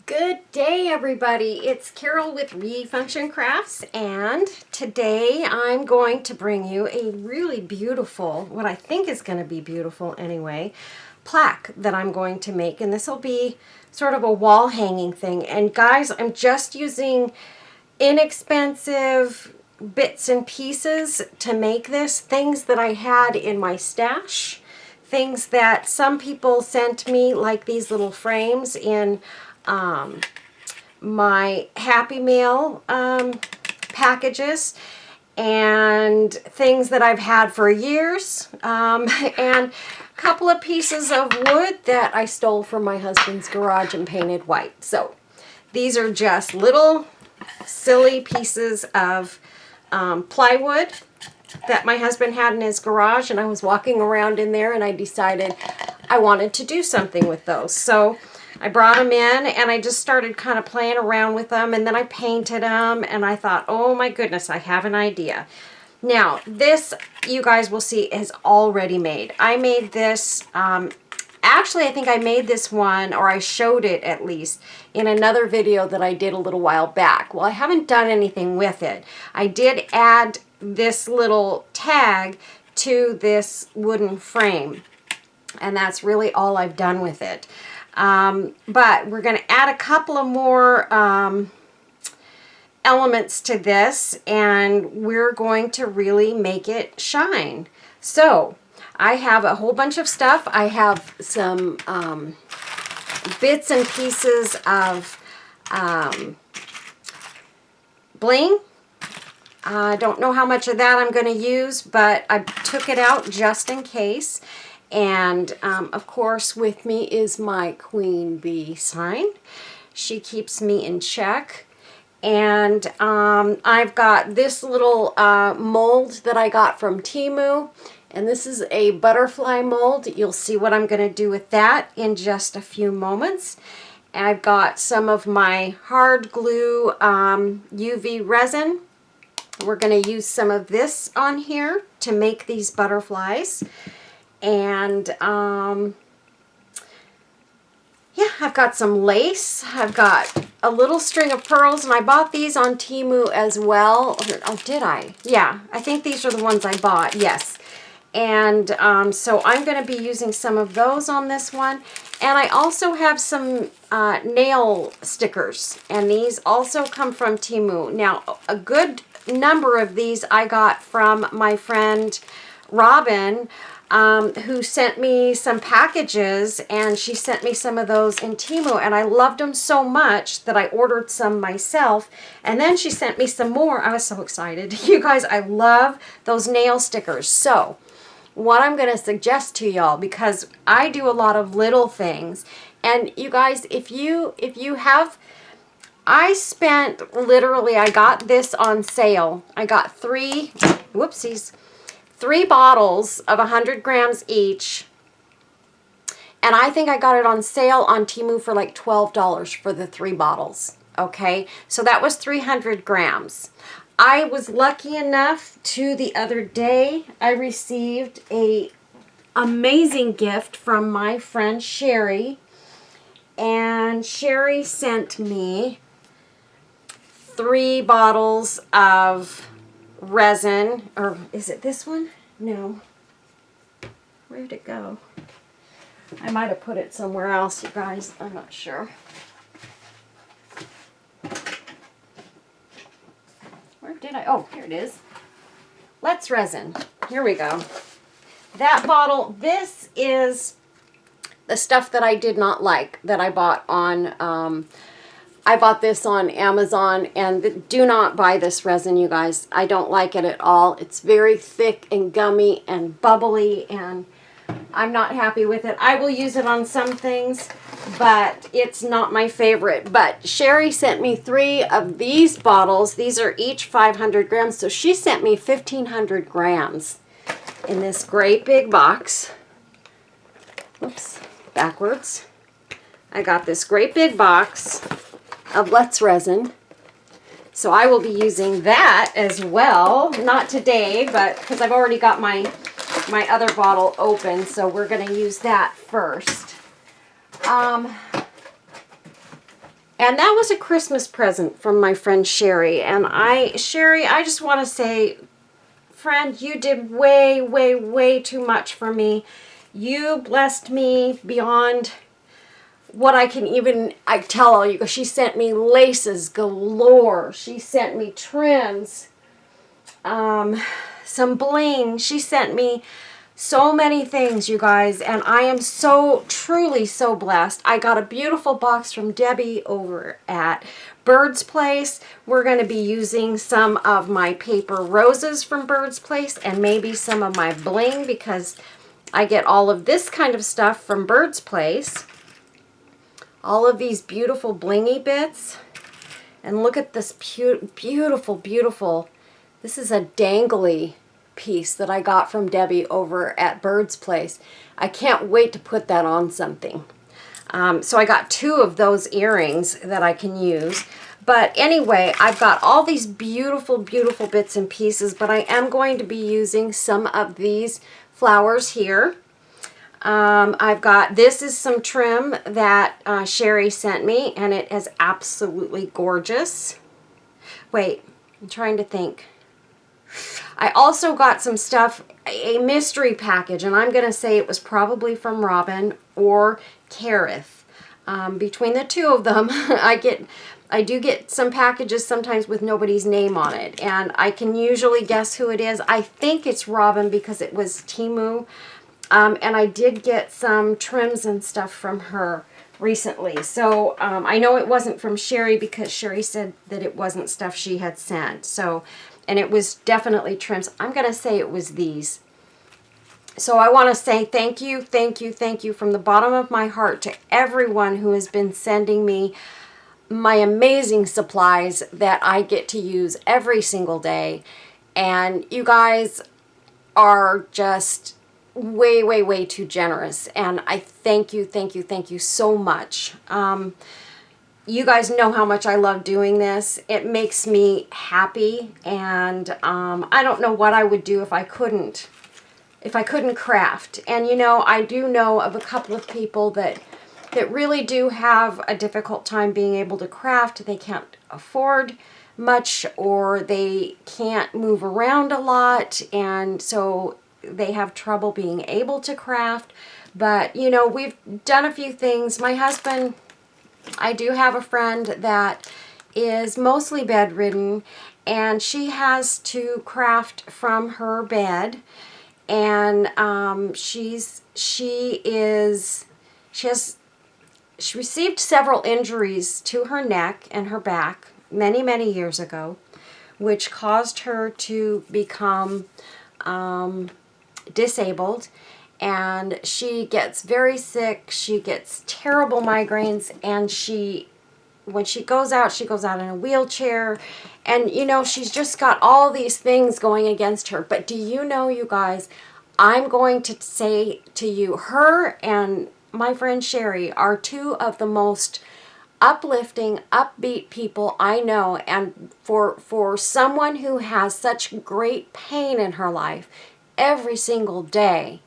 Good day, everybody. It's Carol with Refunction Crafts, and today I'm going to bring you a really beautiful, what I think is going to be beautiful anyway, plaque that I'm going to make. And this will be sort of a wall hanging thing. And guys, I'm just using inexpensive bits and pieces to make this, things that I had in my stash, things that some people sent me, like these little frames in my Happy Mail packages, and things that I've had for years, and a couple of pieces of wood that I stole from my husband's garage and painted white. So these are just little silly pieces of plywood that my husband had in his garage, and I was walking around in there and I decided I wanted to do something with those. So I brought them in and I just started kind of playing around with them, and then I painted them, and I thought, oh my goodness, I have an idea. Now this, you guys will see, is already made. I made this, actually I think I made this one, or I showed it at least, in another video that I did a little while back. Well, I haven't done anything with it. I did add this little tag to this wooden frame, and that's really all I've done with it. But we're going to add a couple of more elements to this, and we're going to really make it shine. So I have a whole bunch of stuff. I have some bits and pieces of bling. I don't know how much of that I'm going to use, but I took it out just in case. And of course, with me is my queen bee sign. She keeps me in check. And I've got this little mold that I got from Temu. And this is a butterfly mold. You'll see what I'm going to do with that in just a few moments. I've got some of my hard glue UV resin. We're going to use some of this on here to make these butterflies. And yeah, I've got some lace. I've got a little string of pearls, and I bought these on Temu as well. Oh, did I? Yeah, I think these are the ones I bought. Yes. And so I'm going to be using some of those on this one. And I also have some nail stickers, and these also come from Temu. Now, a good number of these I got from my friend Robin, who sent me some packages, and she sent me some of those in Temu, and I loved them so much that I ordered some myself, and then she sent me some more. I was so excited. You guys, I love those nail stickers. So what I'm going to suggest to y'all, because I do a lot of little things, and you guys, if you have, I spent literally, I got this on sale. I got three bottles of 100 grams each, and I think I got it on sale on Temu for like $12 for the 3 bottles. Okay, so that was 300 grams. I was lucky enough to, the other day, I received a amazing gift from my friend Sherry, and Sherry sent me 3 bottles of resin, or is it this one? No. Where'd it go? I might have put it somewhere else, you guys. I'm not sure. Where did I? Oh, here it is. Let's Resin. Here we go. That bottle, this is the stuff that I did not like, that I bought on I bought this on Amazon, and do not buy this resin, you guys. I don't like it at all. It's very thick and gummy and bubbly, and I'm not happy with it. I will use it on some things, but it's not my favorite. But Sherry sent me 3 of these bottles. These are each 500 grams, so she sent me 1,500 grams in this great big box. Oops, backwards. I got this great big box of Let's Resin. So I will be using that as well. Not today, but because I've already got my other bottle open, so we're going to use that first. And that was a Christmas present from my friend Sherry. And Sherry, I just want to say, friend, you did way, way, way too much for me. You blessed me beyond what I can even, I tell all you. She sent me laces galore. She sent me trims, some bling. She sent me so many things, you guys, and I am so, truly so blessed. I got a beautiful box from Debbie over at Bird's Place. We're going to be using some of my paper roses from Bird's Place and maybe some of my bling, because I get all of this kind of stuff from Bird's Place. All of these beautiful blingy bits. And look at this beautiful, beautiful, this is a dangly piece that I got from Debbie over at Bird's Place. I can't wait to put that on something. So I got 2 of those earrings that I can use. But anyway, I've got all these beautiful, beautiful bits and pieces, but I am going to be using some of these flowers here. I've got, this is some trim that Sherry sent me, and it is absolutely gorgeous. Wait, I'm trying to think. I also got some stuff, a mystery package, and I'm going to say it was probably from Robin or Kareth. Between the 2 of them, I do get some packages sometimes with nobody's name on it, and I can usually guess who it is. I think it's Robin because it was Temu, and I did get some trims and stuff from her recently. So I know it wasn't from Sherry because Sherry said that it wasn't stuff she had sent. So, and it was definitely trims. I'm going to say it was these. So I want to say thank you, thank you, thank you from the bottom of my heart to everyone who has been sending me my amazing supplies that I get to use every single day. And you guys are just way, way, way too generous. And I thank you, thank you, thank you so much. You guys know how much I love doing this. It makes me happy, and I don't know what I would do if I couldn't craft. And you know, I do know of a couple of people that really do have a difficult time being able to craft. They can't afford much, or they can't move around a lot, and so they have trouble being able to craft. But you know, we've done a few things. My husband, I do have a friend that is mostly bedridden, and she has to craft from her bed, and she received several injuries to her neck and her back many, many years ago, which caused her to become disabled. And she gets very sick, she gets terrible migraines, and when she goes out in a wheelchair, and you know, she's just got all these things going against her. But do you know, you guys, I'm going to say to you, her and my friend Sherry are 2 of the most uplifting, upbeat people I know. And for someone who has such great pain in her life every single day,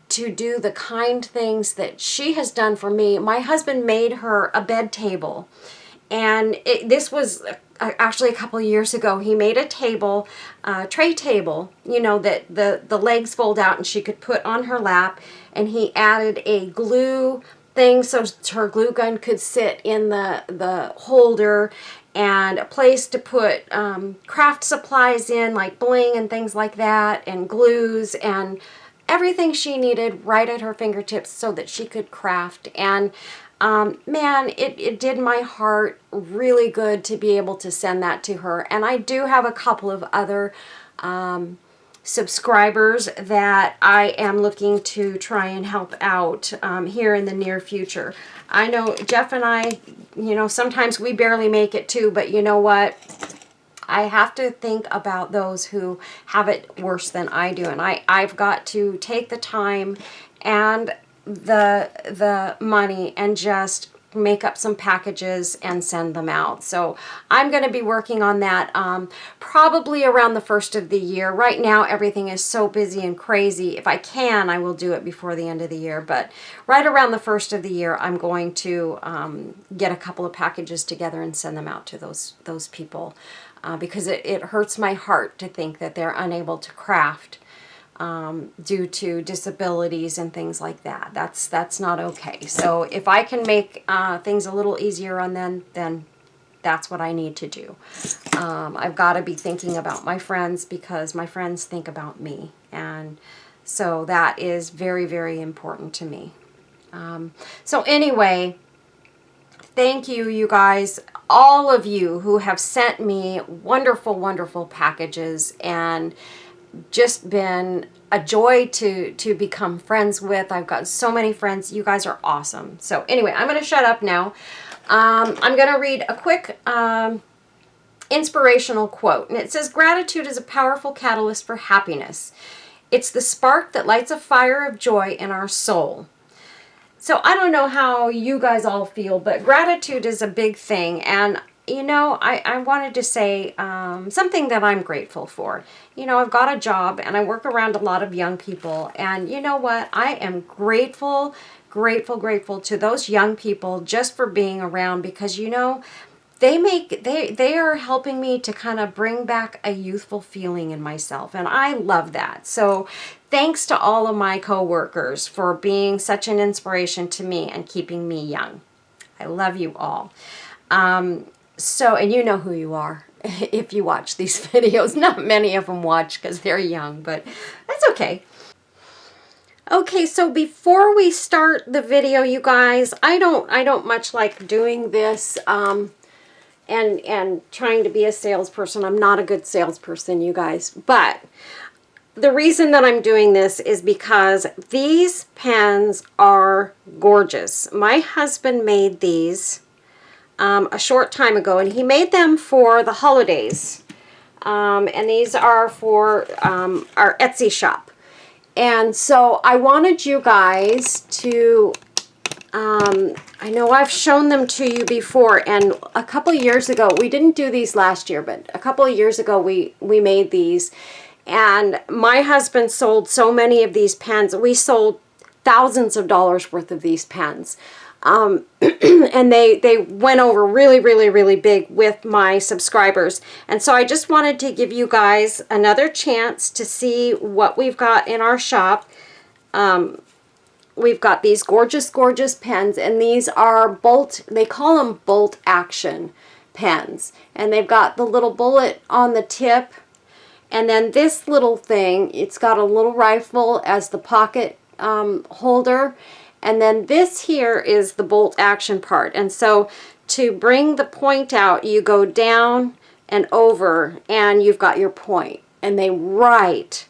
to do the kind things that she has done for me. My husband made her a bed table, and this was actually a couple of years ago. He made a table, tray table, you know, that the legs fold out and she could put on her lap, and he added a glue thing so her glue gun could sit in the holder, and a place to put craft supplies in, like bling and things like that, and glues, and everything she needed right at her fingertips so that she could craft. And man, it did my heart really good to be able to send that to her. And I do have a couple of other subscribers that I am looking to try and help out here in the near future. I know Jeff and I, you know, sometimes we barely make it too, but you know what? I have to think about those who have it worse than I do, and I've got to take the time and the money and just make up some packages and send them out. So I'm going to be working on that probably around the 1st of the year. Right now everything is so busy and crazy. If I can, I will do it before the end of the year, but right around the 1st of the year I'm going to get a couple of packages together and send them out to those people because it hurts my heart to think that they're unable to craft due to disabilities and things like that. That's not okay. So if I can make things a little easier on them, then that's what I need to do. I've got to be thinking about my friends because my friends think about me. And so that is very, very important to me. So anyway, thank you, you guys, all of you who have sent me wonderful, wonderful packages and just been a joy to become friends with. I've got so many friends. You guys are awesome. So anyway, I'm going to shut up now. I'm going to read a quick inspirational quote. And it says, "Gratitude is a powerful catalyst for happiness. It's the spark that lights a fire of joy in our soul." So I don't know how you guys all feel, but gratitude is a big thing. And you know, I wanted to say something that I'm grateful for. You know, I've got a job and I work around a lot of young people. And you know what? I am grateful, grateful, grateful to those young people just for being around because, you know, they are helping me to kind of bring back a youthful feeling in myself. And I love that. So thanks to all of my coworkers for being such an inspiration to me and keeping me young. I love you all. So, and you know who you are if you watch these videos. Not many of them watch because they're young, but that's okay. Okay, so before we start the video, you guys, I don't much like doing this and trying to be a salesperson. I'm not a good salesperson, you guys, but the reason that I'm doing this is because these pens are gorgeous. My husband made these a short time ago, and he made them for the holidays. And these are for our Etsy shop. And so I wanted you guys to, I know I've shown them to you before, and a couple of years ago, we didn't do these last year, but a couple of years ago we made these. And my husband sold so many of these pens. We sold thousands of dollars worth of these pens. And they went over really, really, really big with my subscribers. And so I just wanted to give you guys another chance to see what we've got in our shop. We've got these gorgeous, gorgeous pens, and these are they call them bolt action pens. And they've got the little bullet on the tip. And then this little thing, it's got a little rifle as the pocket holder. And then this here is the bolt action part. And so to bring the point out, you go down and over and you've got your point. And they write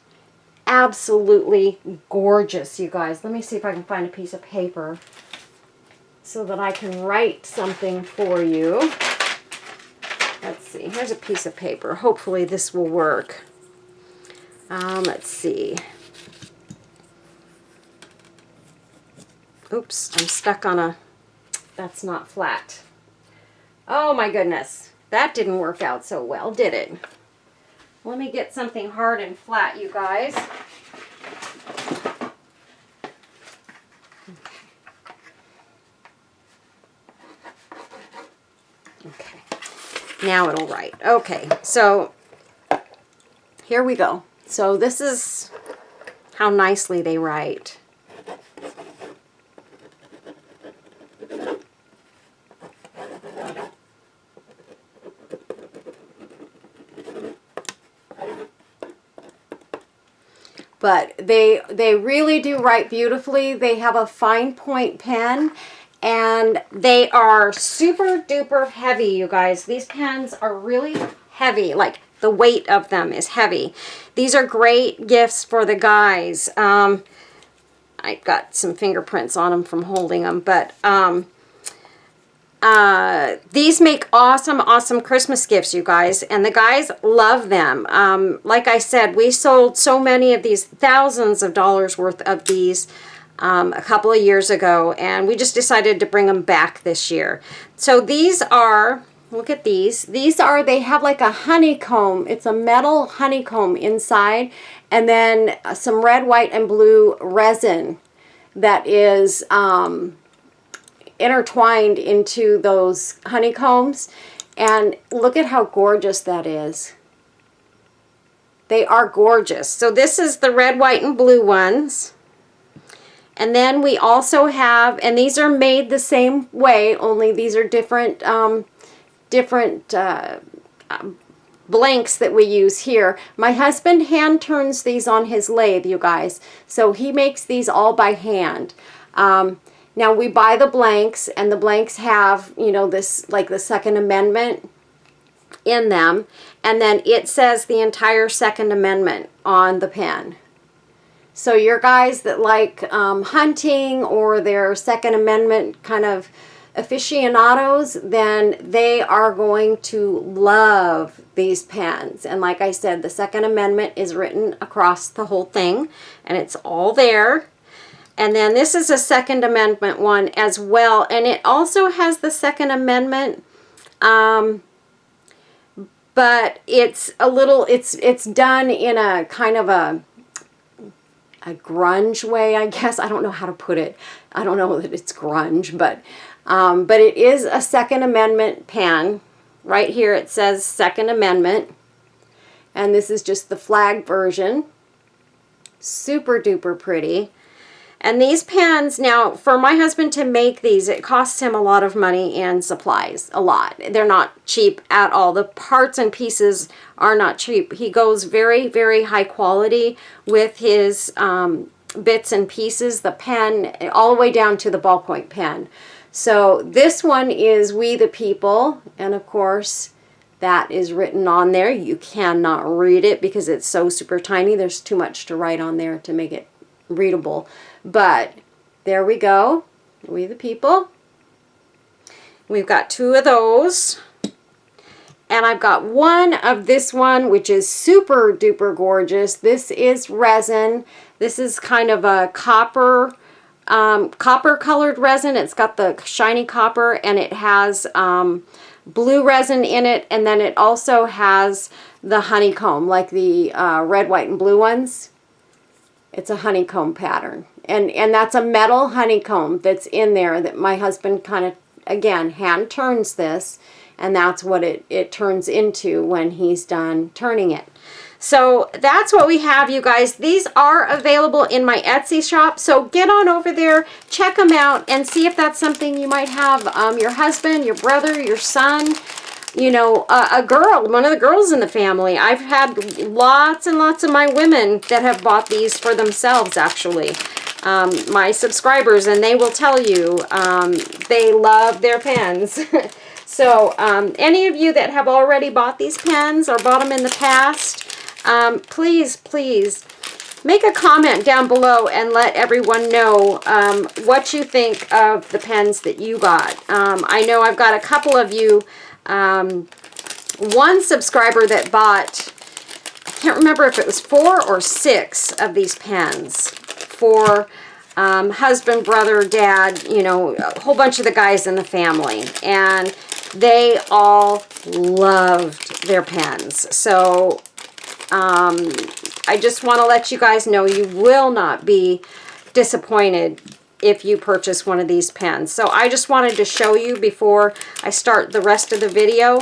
absolutely gorgeous, you guys. Let me see if I can find a piece of paper so that I can write something for you. Let's see. Here's a piece of paper. Hopefully this will work. Let's see. Oops, I'm stuck on a, that's not flat. Oh my goodness, that didn't work out so well, did it? Let me get something hard and flat, you guys. Okay, now it'll write. Okay, so here we go. So this is how nicely they write. But they really do write beautifully. They have a fine point pen, and they are super duper heavy, you guys. These pens are really heavy, like the weight of them is heavy. These are great gifts for the guys. I got some fingerprints on them from holding them, but these make awesome, awesome Christmas gifts, you guys, and the guys love them. Like I said, we sold so many of these, thousands of dollars worth of these a couple of years ago, and we just decided to bring them back this year. So these are, look at these. These are, they have like a honeycomb. It's a metal honeycomb inside, and then some red, white, and blue resin that is intertwined into those honeycombs. And look at how gorgeous that is. They are gorgeous. So this is the red, white, and blue ones. And then we also have, and these are made the same way, only these are different blanks that we use here. My husband hand turns these on his lathe, you guys. So he makes these all by hand. Now we buy the blanks, and the blanks have, you know, this, like the Second Amendment in them. And then it says the entire Second Amendment on the pen. So your guys that like hunting, or they're Second Amendment kind of aficionados, then they are going to love these pens. And like I said, the Second Amendment is written across the whole thing, and it's all there. And then this is a Second Amendment one as well, and it also has the Second Amendment, but it's a little, it's done in a kind of a grunge way, I guess. I don't know how to put it. I don't know that it's grunge, but it is a Second Amendment pen. Right here it says Second Amendment, and this is just the flag version. Super duper pretty. And these pens, now for my husband to make these, it costs him a lot of money and supplies, a lot. They're not cheap at all. The parts and pieces are not cheap. He goes very, very high quality with his bits and pieces, the pen, all the way down to the ballpoint pen. So this one is We the People, and of course that is written on there. You cannot read it because it's so super tiny. There's too much to write on there to make it readable. But there we go. We the People. We've got two of those. And I've got one of this one, which is super duper gorgeous. This is resin. This is kind of a copper colored resin. It's got the shiny copper, and it has blue resin in it, and then it also has the honeycomb, like the red, white, and blue ones. It's a honeycomb pattern, and that's a metal honeycomb that's in there that my husband kind of, again, hand turns this, and that's what it turns into when he's done turning it. So that's what we have, you guys. These are available in my Etsy shop, so get on over there, check them out, and see if that's something you might have your husband, your brother, your son, you know, a girl, one of the girls in the family. I've had lots and lots of my women that have bought these for themselves, actually. My subscribers, and they will tell you they love their pens. So any of you that have already bought these pens or bought them in the past, please make a comment down below and let everyone know what you think of the pens that you got. I know I've got a couple of you, one subscriber that bought, I can't remember if it was 4 or 6 of these pens for husband, brother, dad, you know, a whole bunch of the guys in the family, and they all loved their pens. So I just want to let you guys know you will not be disappointed if you purchase one of these pens. So I just wanted to show you before I start the rest of the video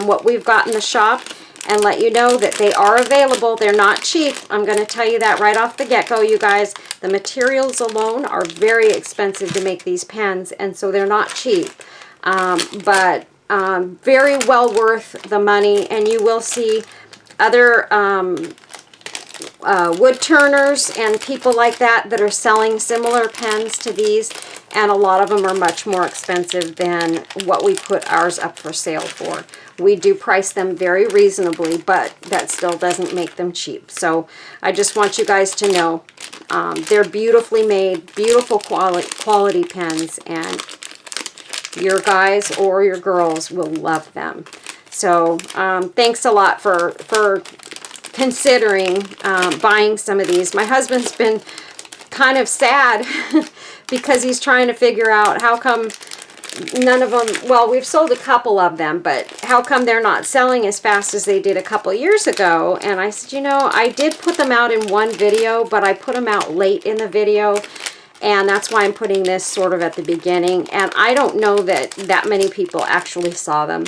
what we've got in the shop, and let you know that they are available. They're not cheap. I'm going to tell you that right off the get-go, you guys. The materials alone are very expensive to make these pens, and so they're not cheap. But very well worth the money, and you will see other wood turners and people like that that are selling similar pens to these, and a lot of them are much more expensive than what we put ours up for sale for. We do price them very reasonably, but that still doesn't make them cheap. So I just want you guys to know they're beautifully made, beautiful quality pens, and your guys or your girls will love them. So thanks a lot for considering buying some of these. My husband's been kind of sad because he's trying to figure out how come none of them, well, we've sold a couple of them, but how come they're not selling as fast as they did a couple years ago? And I said, you know, I did put them out in one video, but I put them out late in the video, and that's why I'm putting this sort of at the beginning. And I don't know that many people actually saw them.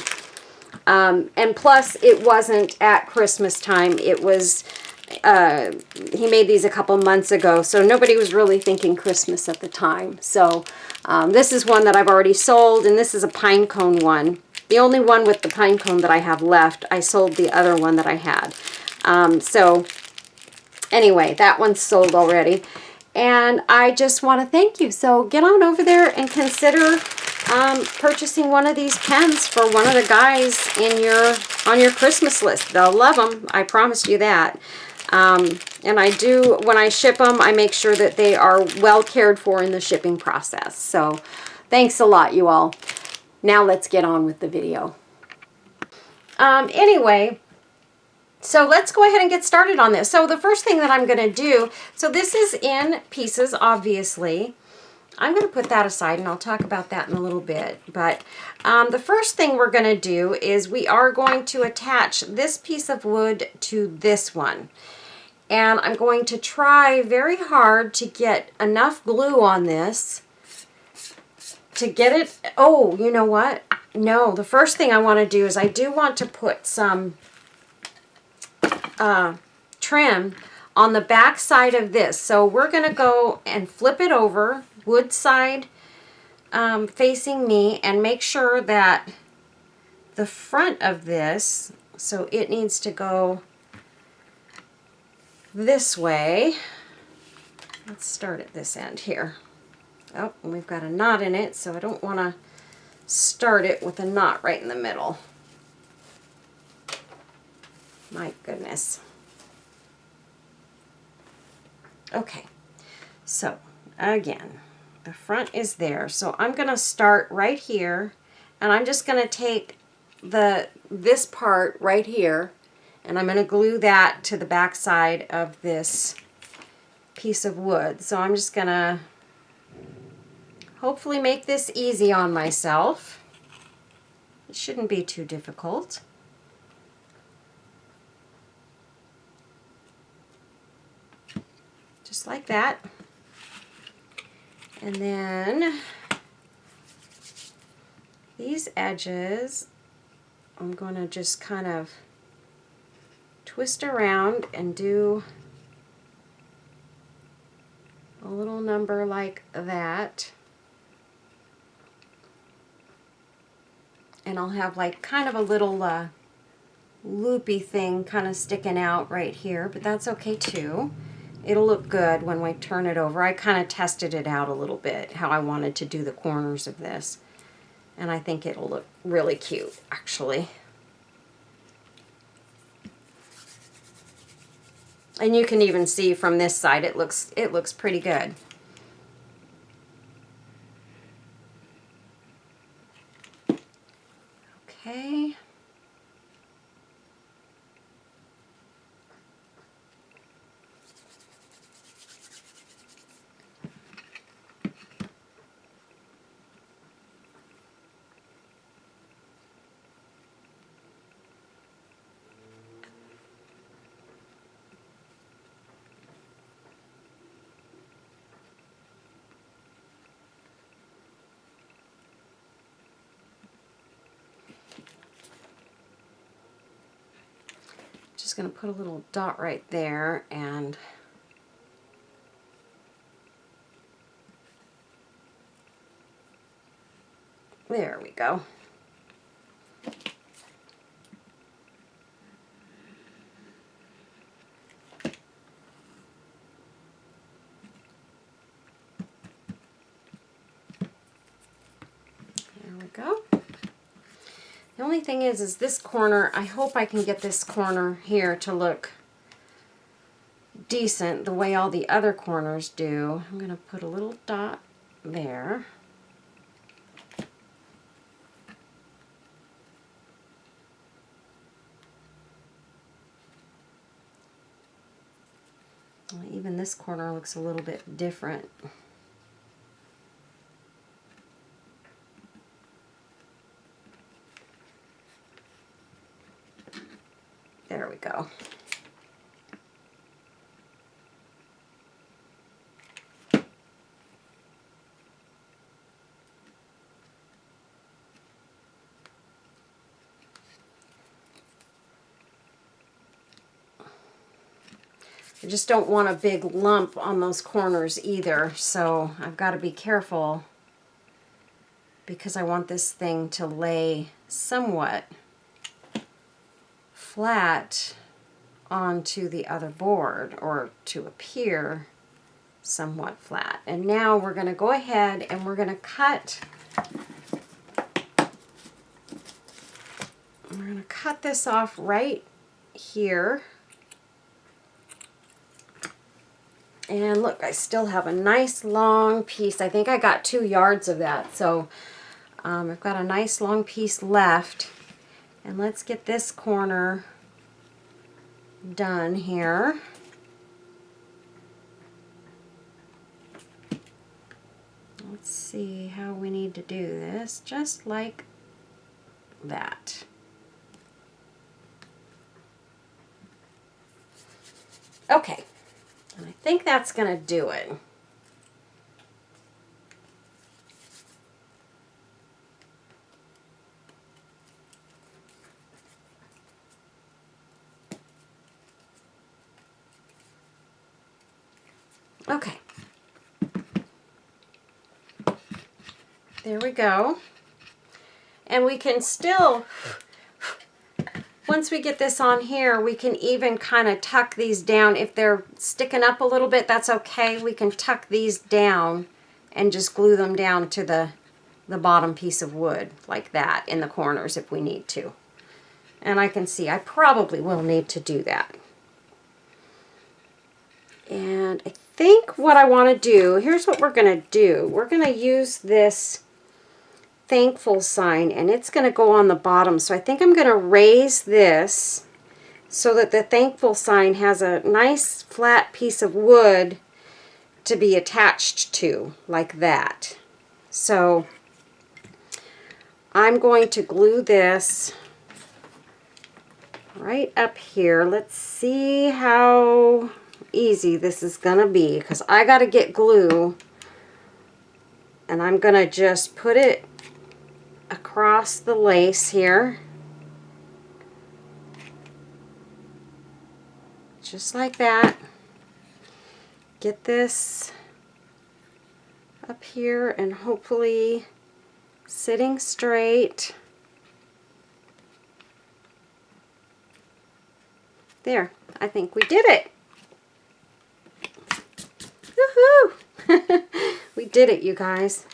And plus, it wasn't at Christmas time. It was, he made these a couple months ago, so nobody was really thinking Christmas at the time. So this is one that I've already sold, and this is a pine cone one. The only one with the pine cone that I have left. I sold the other one that I had. So anyway, that one's sold already. And I just want to thank you. So get on over there and consider purchasing one of these pens for one of the guys on your Christmas list. They'll love them. I promise you that. And I do, when I ship them, I make sure that they are well cared for in the shipping process. So thanks a lot, you all. Now let's get on with the video. Anyway, so let's go ahead and get started on this. So the first thing that I'm going to do, so this is in pieces, obviously. I'm going to put that aside, and I'll talk about that in a little bit. But the first thing we're going to do is we are going to attach this piece of wood to this one. And I'm going to try very hard to get enough glue on this to get it. Oh, you know what? No, the first thing I want to do is I do want to put some trim on the back side of this. So we're going to go and flip it over, wood side facing me, and make sure that the front of this, so it needs to go this way. Let's start at this end here. Oh, and we've got a knot in it, so I don't want to start it with a knot right in the middle. My goodness. Okay, so again, the front is there. So I'm going to start right here, and I'm just going to take this part right here, and I'm going to glue that to the back side of this piece of wood. So I'm just going to hopefully make this easy on myself. It shouldn't be too difficult. Just like that. And then these edges, I'm going to just kind of twist around and do a little number like that. And I'll have like kind of a little loopy thing kind of sticking out right here, but that's okay too. It'll look good when we turn it over. I kind of tested it out a little bit, how I wanted to do the corners of this. And I think it'll look really cute, actually. And you can even see from this side, it looks pretty good. Okay. Just going to put a little dot right there, and there we go. There we go. The only thing is this corner, I hope I can get this corner here to look decent the way all the other corners do. I'm going to put a little dot there. Well, even this corner looks a little bit different. There we go. I just don't want a big lump on those corners either, so I've got to be careful because I want this thing to lay somewhat flat onto the other board, or to appear somewhat flat. And now we're going to go ahead and we're going to cut. We're going to cut this off right here. And look, I still have a nice long piece. I think I got 2 yards of that. So I've got a nice long piece left. And let's get this corner done here. Let's see how we need to do this. Just like that. Okay. And I think that's going to do it. Okay. There we go. And we can still, once we get this on here, we can even kind of tuck these down. If they're sticking up a little bit, that's okay. We can tuck these down and just glue them down to the bottom piece of wood like that in the corners if we need to. And I can see I probably will need to do that. And I think what I want to do, here's what we're going to do. We're going to use this thankful sign, and it's going to go on the bottom. So I think I'm going to raise this so that the thankful sign has a nice flat piece of wood to be attached to, like that. So I'm going to glue this right up here. Let's see how easy this is going to be, because I got to get glue, and I'm going to just put it across the lace here, just like that. Get this up here and hopefully sitting straight. There, I think we did it. Woohoo! We did it, you guys.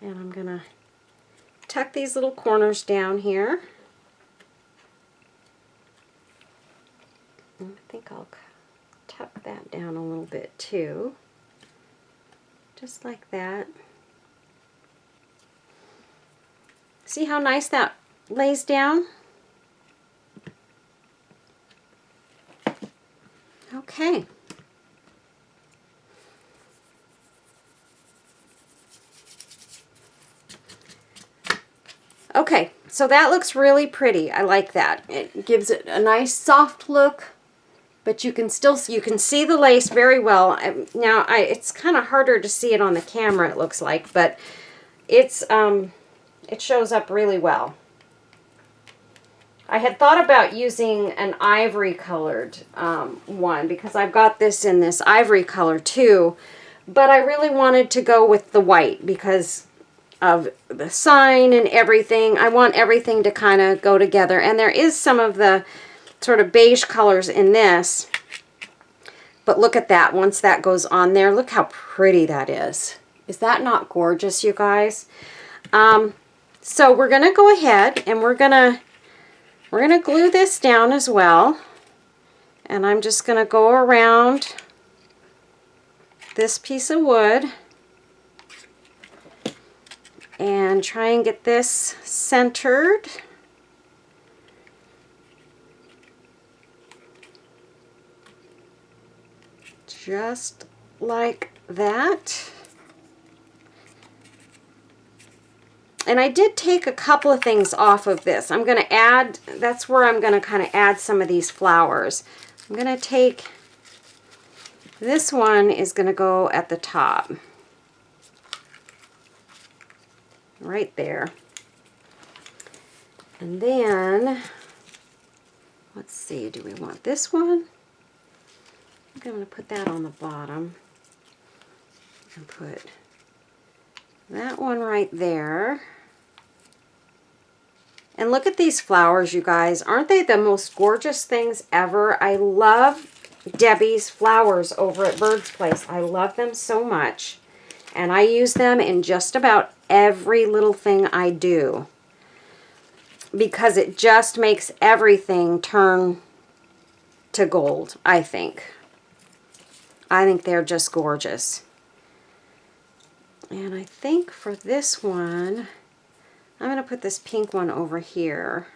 And I'm going to tuck these little corners down here. And I think I'll tuck that down a little bit too. Just like that. See how nice that lays down? Okay. Okay, so that looks really pretty. I like that. It gives it a nice soft look, but you can see the lace very well. Now it's kind of harder to see it on the camera, it looks like, but it shows up really well. I had thought about using an ivory colored one, because I've got this in this ivory color too, but I really wanted to go with the white because of the sign and everything. I want everything to kind of go together, and there is some of the sort of beige colors in this, but look at that. Once that goes on there, look how pretty that is. Is that not gorgeous, you guys? So we're gonna go ahead and we're gonna glue this down as well, and I'm just gonna go around this piece of wood and try and get this centered. just like that. And I did take a couple of things off of this. I'm going to add, that's where I'm going to kind of add some of these flowers. I'm going to take, this one is going to go at the top. Right there. And then, let's see, do we want this one? I'm going to put that on the bottom. And put that one right there. And look at these flowers, you guys. Aren't they the most gorgeous things ever? I love Debbie's flowers over at Bird's Place. I love them so much. And I use them in just about every little thing I do, because it just makes everything turn to gold, I think. I think they're just gorgeous. And I think for this one, I'm going to put this pink one over here.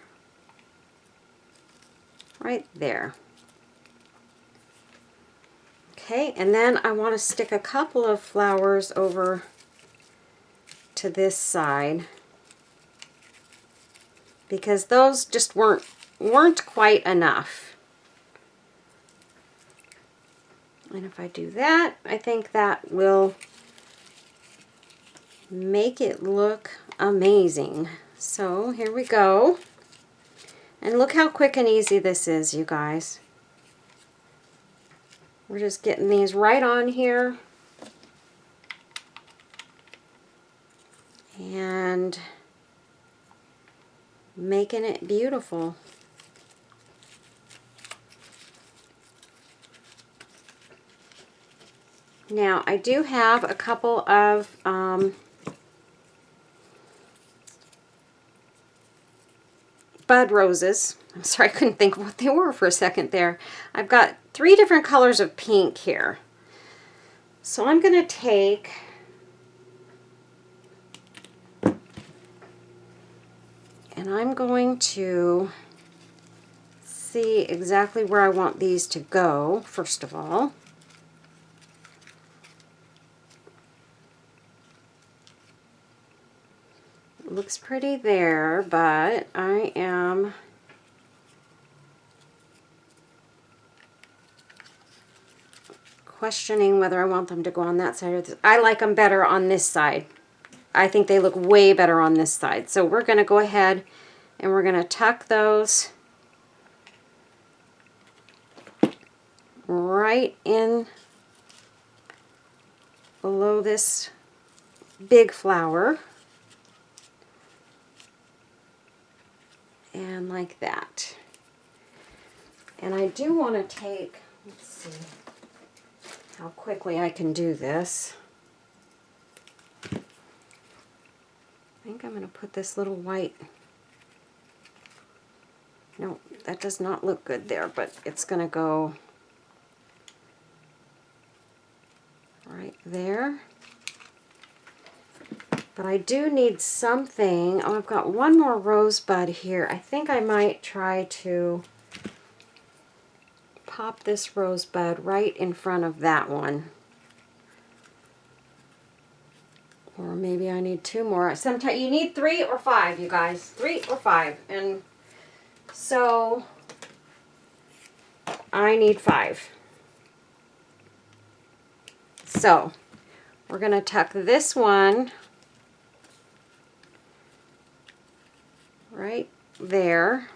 Right there. Okay, and then I want to stick a couple of flowers over to this side, because those just weren't quite enough. And if I do that, I think that will make it look amazing. So here we go. And look how quick and easy this is, you guys. We're just getting these right on here. And making it beautiful. Now, I do have a couple of bud roses. I'm sorry, I couldn't think of what they were for a second there. I've got 3 different colors of pink here. So I'm going to take and I'm going to see exactly where I want these to go, first of all. It looks pretty there, but I am questioning whether I want them to go on that side or this. I like them better on this side. I think they look way better on this side. So we're going to go ahead and we're going to tuck those right in below this big flower. And like that. And I do want to take, let's see how quickly I can do this. I think I'm going to put this little white, no, that does not look good there, but it's going to go right there. But I do need something. Oh, I've got one more rosebud here. I think I might try to pop this rosebud right in front of that one. Or maybe I need 2 more. Sometimes you need 3 or 5, you guys. 3 or 5. And so I need 5. So we're going to tuck this one right there,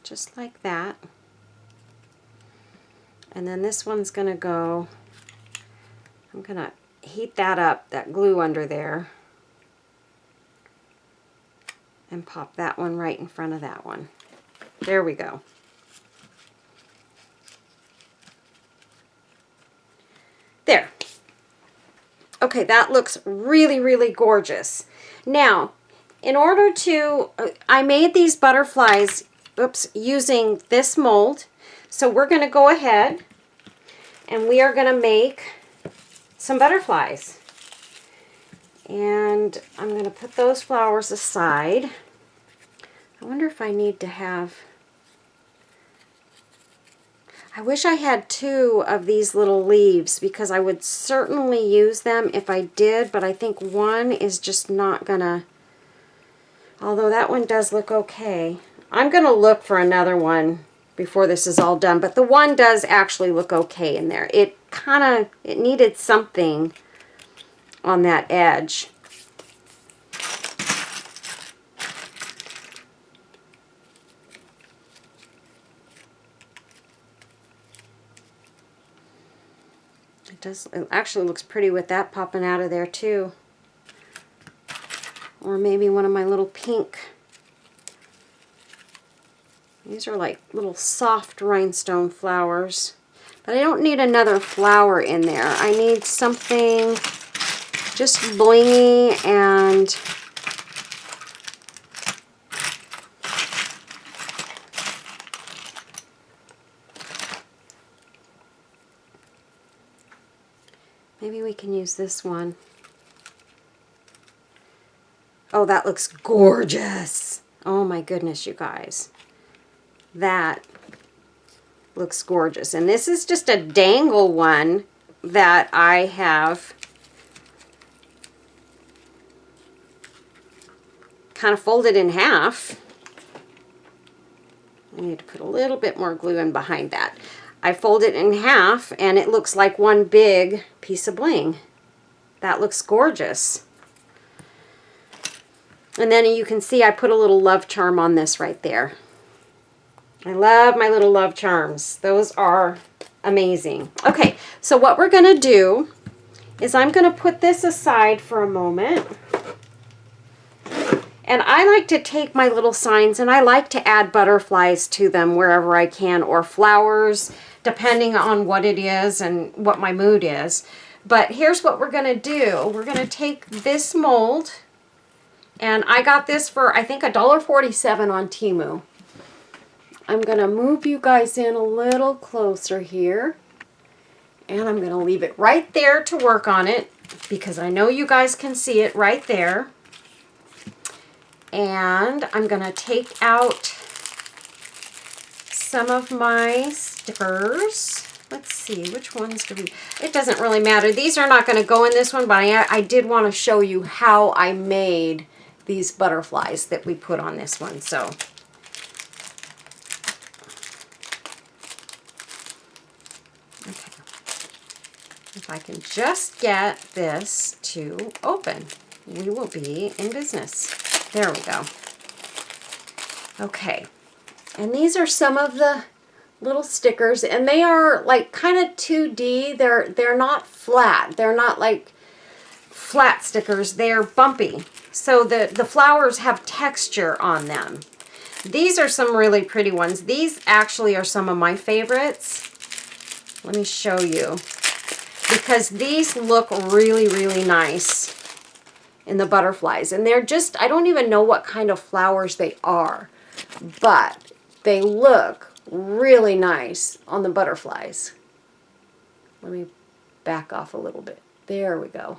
just like that. And then this one's going to go, I'm going to heat that up, that glue under there, and pop that one right in front of that one. There we go. There. Okay, that looks really, really gorgeous. Now, in order to, I made these butterflies, using this mold. So we're going to go ahead and we are going to make some butterflies. And I'm going to put those flowers aside. I wonder if I need to have I wish I had 2 of these little leaves because I would certainly use them if I did, but I think one is just not gonna, although that one does look okay. I'm gonna look for another one before this is all done, but the one does actually look okay in there. It needed something on that edge. It actually looks pretty with that popping out of there too. Or maybe one of my little pink. These are like little soft rhinestone flowers. But I don't need another flower in there. I need something just blingy and maybe we can use this one. Oh, that looks gorgeous. Oh my goodness, you guys. That looks gorgeous. And this is just a dangle one that I have kind of folded in half. I need to put a little bit more glue in behind that. I fold it in half and it looks like one big piece of bling. That looks gorgeous. And then you can see I put a little love charm on this right there. I love my little love charms. Those are amazing. Okay, so what we're going to do is I'm going to put this aside for a moment. And I like to take my little signs and I like to add butterflies to them wherever I can, or flowers, depending on what it is and what my mood is. But here's what we're going to do. We're going to take this mold, and I got this for, I think, $1.47 on Temu. I'm going to move you guys in a little closer here. And I'm going to leave it right there to work on it because I know you guys can see it right there. And I'm going to take out some of my stickers. Let's see, which ones do we... It doesn't really matter. These are not going to go in this one, but I did want to show you how I made these butterflies that we put on this one. So, okay. If I can just get this to open, we will be in business. There we go. Okay. And these are some of the little stickers, and they are like kind of 2D. They're not flat. They're not like flat stickers. They're bumpy. So the flowers have texture on them. These are some really pretty ones. These actually are some of my favorites. Let me show you. Because these look really, really nice in the butterflies. And they're just, I don't even know what kind of flowers they are, but they look really nice on the butterflies. Let me back off a little bit. There we go.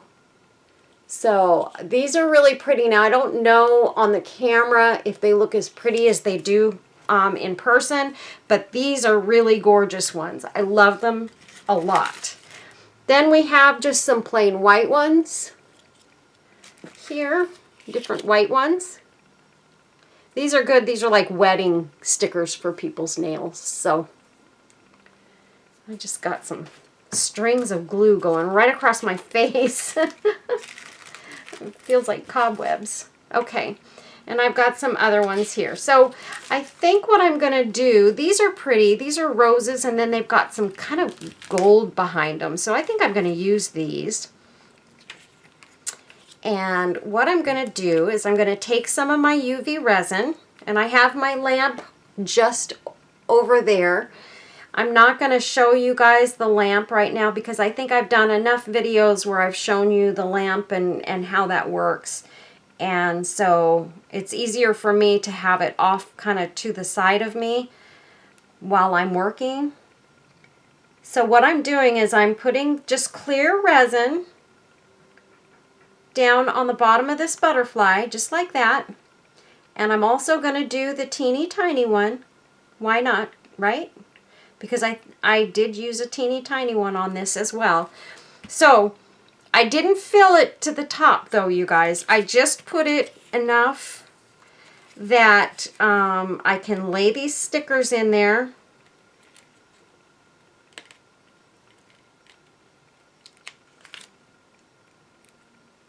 So these are really pretty. Now I don't know on the camera if they look as pretty as they do in person, but these are really gorgeous ones. I love them a lot. Then we have just some plain white ones here, different white ones. These are good. These are like wedding stickers for people's nails. So I just got some strings of glue going right across my face. It feels like cobwebs. Okay, and I've got some other ones here. So I think what I'm going to do, these are pretty. These are roses, and then they've got some kind of gold behind them. So I think I'm going to use these. And what I'm going to do is I'm going to take some of my UV resin, and I have my lamp just over there. I'm not going to show you guys the lamp right now because I think I've done enough videos where I've shown you the lamp and how that works. And so it's easier for me to have it off kind of to the side of me while I'm working. So what I'm doing is I'm putting just clear resin down on the bottom of this butterfly, just like that. And I'm also going to do the teeny tiny one. Why not, right? because I did use a teeny tiny one on this as well. So I didn't fill it to the top though, you guys. I just put it enough that I can lay these stickers in there.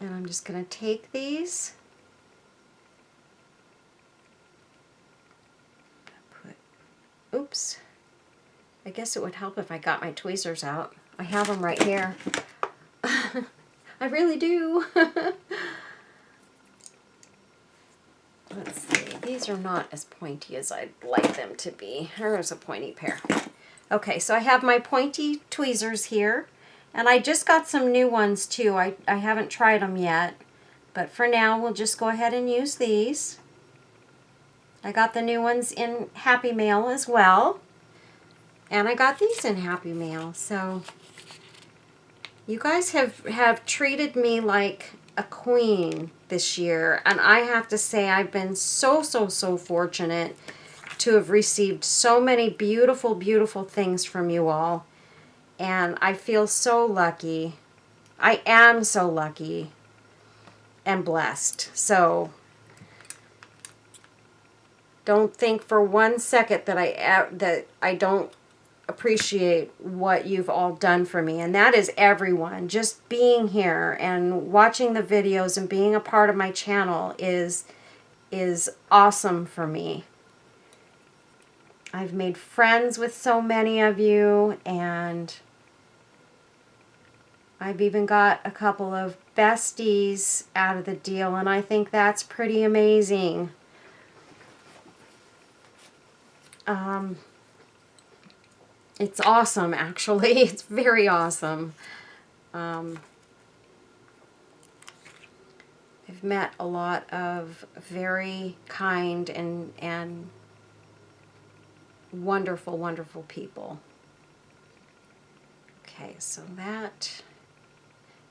And I'm just going to take these. Oops. I guess it would help if I got my tweezers out. I have them right here. I really do. Let's see. These are not as pointy as I'd like them to be. There's a pointy pair. Okay, so I have my pointy tweezers here. And I just got some new ones too. I haven't tried them yet. But for now, we'll just go ahead and use these. I got the new ones in Happy Mail as well. And I got these in Happy Mail. So you guys have treated me like a queen this year. And I have to say I've been so fortunate to have received so many beautiful, beautiful things from you all. And I feel so lucky. I am so lucky and blessed. So don't think for one second that I don't appreciate what you've all done for me. And that is everyone. Just being here and watching the videos and being a part of my channel is awesome for me. I've made friends with so many of you, and I've even got a couple of besties out of the deal, and I think that's pretty amazing. It's awesome, actually. It's very awesome. I've met a lot of very kind and wonderful, wonderful people. Okay, so that...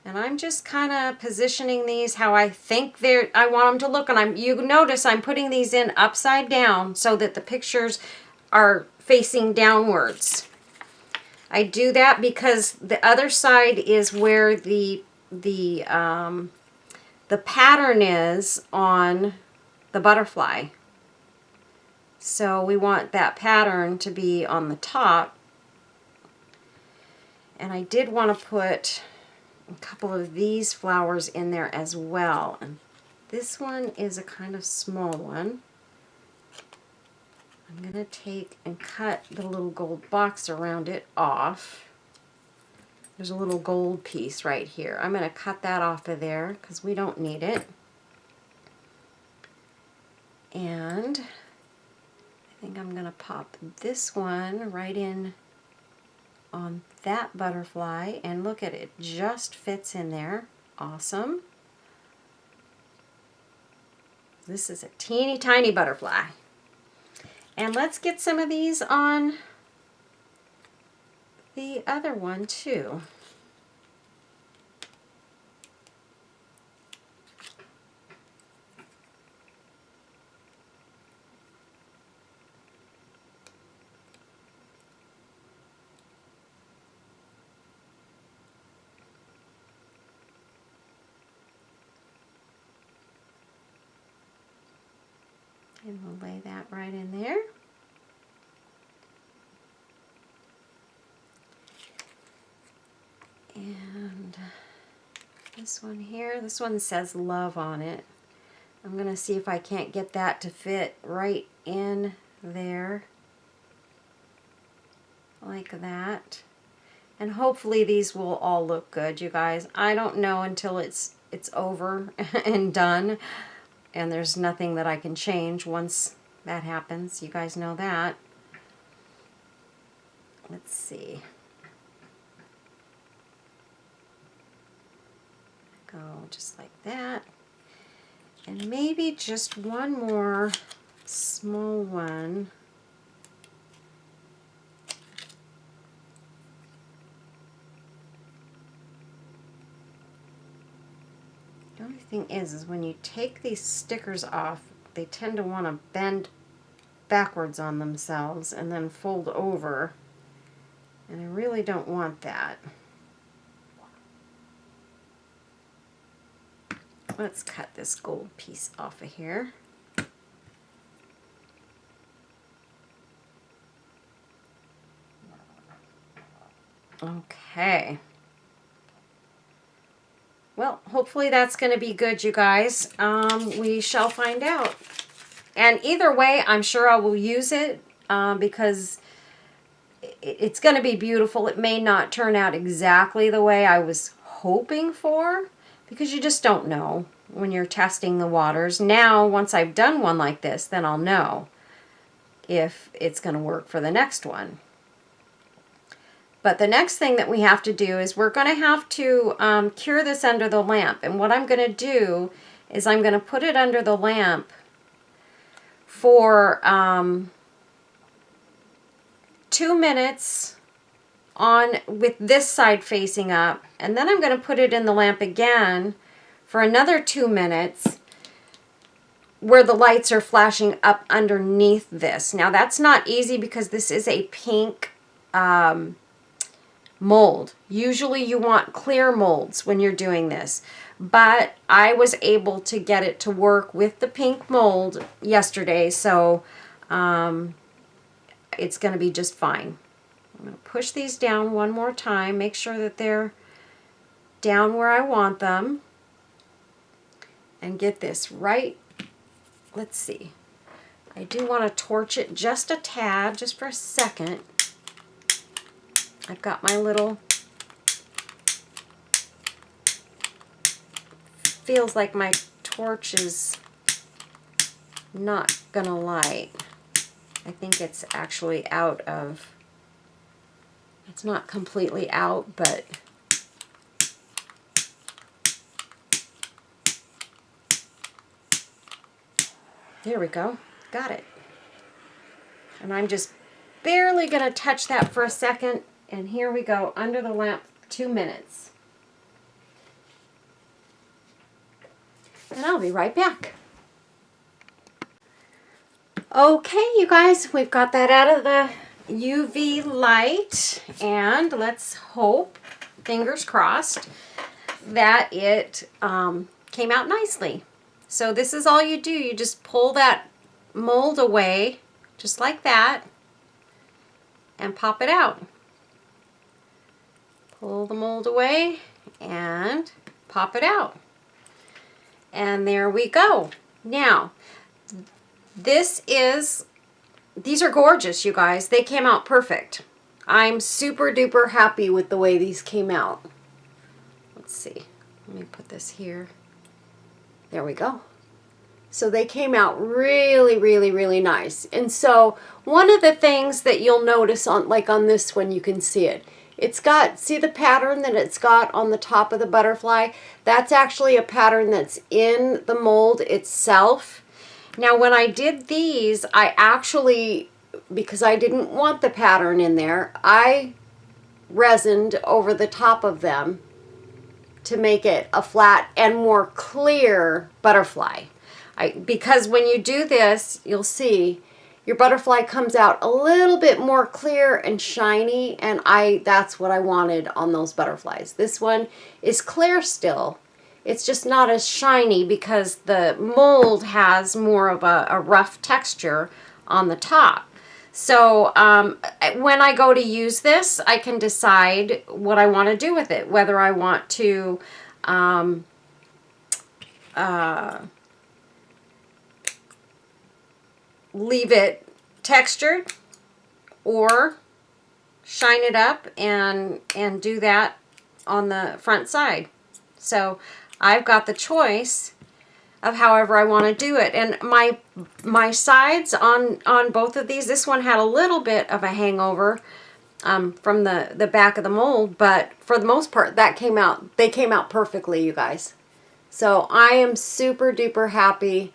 And I'm just kind of positioning these how I think I want them to look. And you notice I'm putting these in upside down so that the pictures are facing downwards. I do that because the other side is where the pattern is on the butterfly. So we want that pattern to be on the top. And I did want to put a couple of these flowers in there as well. And this one is a kind of small one. I'm going to take and cut the little gold box around it off. There's a little gold piece right here. I'm going to cut that off of there because we don't need it. And I think I'm going to pop this one right in on that butterfly, and look at it, just fits in there. Awesome. This is a teeny tiny butterfly. And let's get some of these on the other one too. And we'll lay that right in there. And this one here, this one says love on it. I'm going to see if I can't get that to fit right in there. Like that. And hopefully these will all look good, you guys. I don't know until it's over and done. And there's nothing that I can change once that happens. You guys know that. Let's see. Go just like that. And maybe just one more small one. The only thing is when you take these stickers off, they tend to want to bend backwards on themselves and then fold over. And I really don't want that. Let's cut this gold piece off of here. Okay. Well, hopefully that's going to be good, you guys. We shall find out. And either way, I'm sure I will use it because it's going to be beautiful. It may not turn out exactly the way I was hoping for, because you just don't know when you're testing the waters. Now, once I've done one like this, then I'll know if it's going to work for the next one. But the next thing that we have to do is we're going to have to cure this under the lamp. And what I'm going to do is I'm going to put it under the lamp for 2 minutes on with this side facing up, and then I'm going to put it in the lamp again for another 2 minutes where the lights are flashing up underneath this. Now that's not easy because this is a pink mold. Usually you want clear molds when you're doing this, but I was able to get it to work with the pink mold yesterday, so it's going to be just fine. I'm going to push these down one more time, make sure that they're down where I want them, and get this right. Let's see. I do want to torch it just a tad, just for a second. I've got my little, feels like my torch is not gonna light. I think it's actually out of, it's not completely out, but there we go, got it. And I'm just barely gonna touch that for a second, and here we go, under the lamp, 2 minutes. And I'll be right back. Okay, you guys, we've got that out of the UV light, and let's hope, fingers crossed, that it came out nicely. So this is all you do. You just pull that mold away, just like that, and pop it out. Pull the mold away and pop it out. And there we go. Now, these are gorgeous, you guys. They came out perfect. I'm super duper happy with the way these came out. Let's see. Let me put this here. There we go. So they came out really, really, really nice. And so one of the things that you'll notice on, like on this one, you can see it. It's got, see the pattern that it's got on the top of the butterfly? That's actually a pattern that's in the mold itself. Now when I did these, I actually, because I didn't want the pattern in there, I resined over the top of them to make it a flat and more clear butterfly. Because when you do this, you'll see your butterfly comes out a little bit more clear and shiny, and that's what I wanted on those butterflies. This one is clear still. It's just not as shiny because the mold has more of a rough texture on the top. So when I go to use this, I can decide what I want to do with it, whether I want to leave it textured or shine it up and do that on the front side. So I've got the choice of however I want to do it. And my sides on both of these, this one had a little bit of a hangover from the back of the mold, but for the most part they came out perfectly, you guys. So I am super duper happy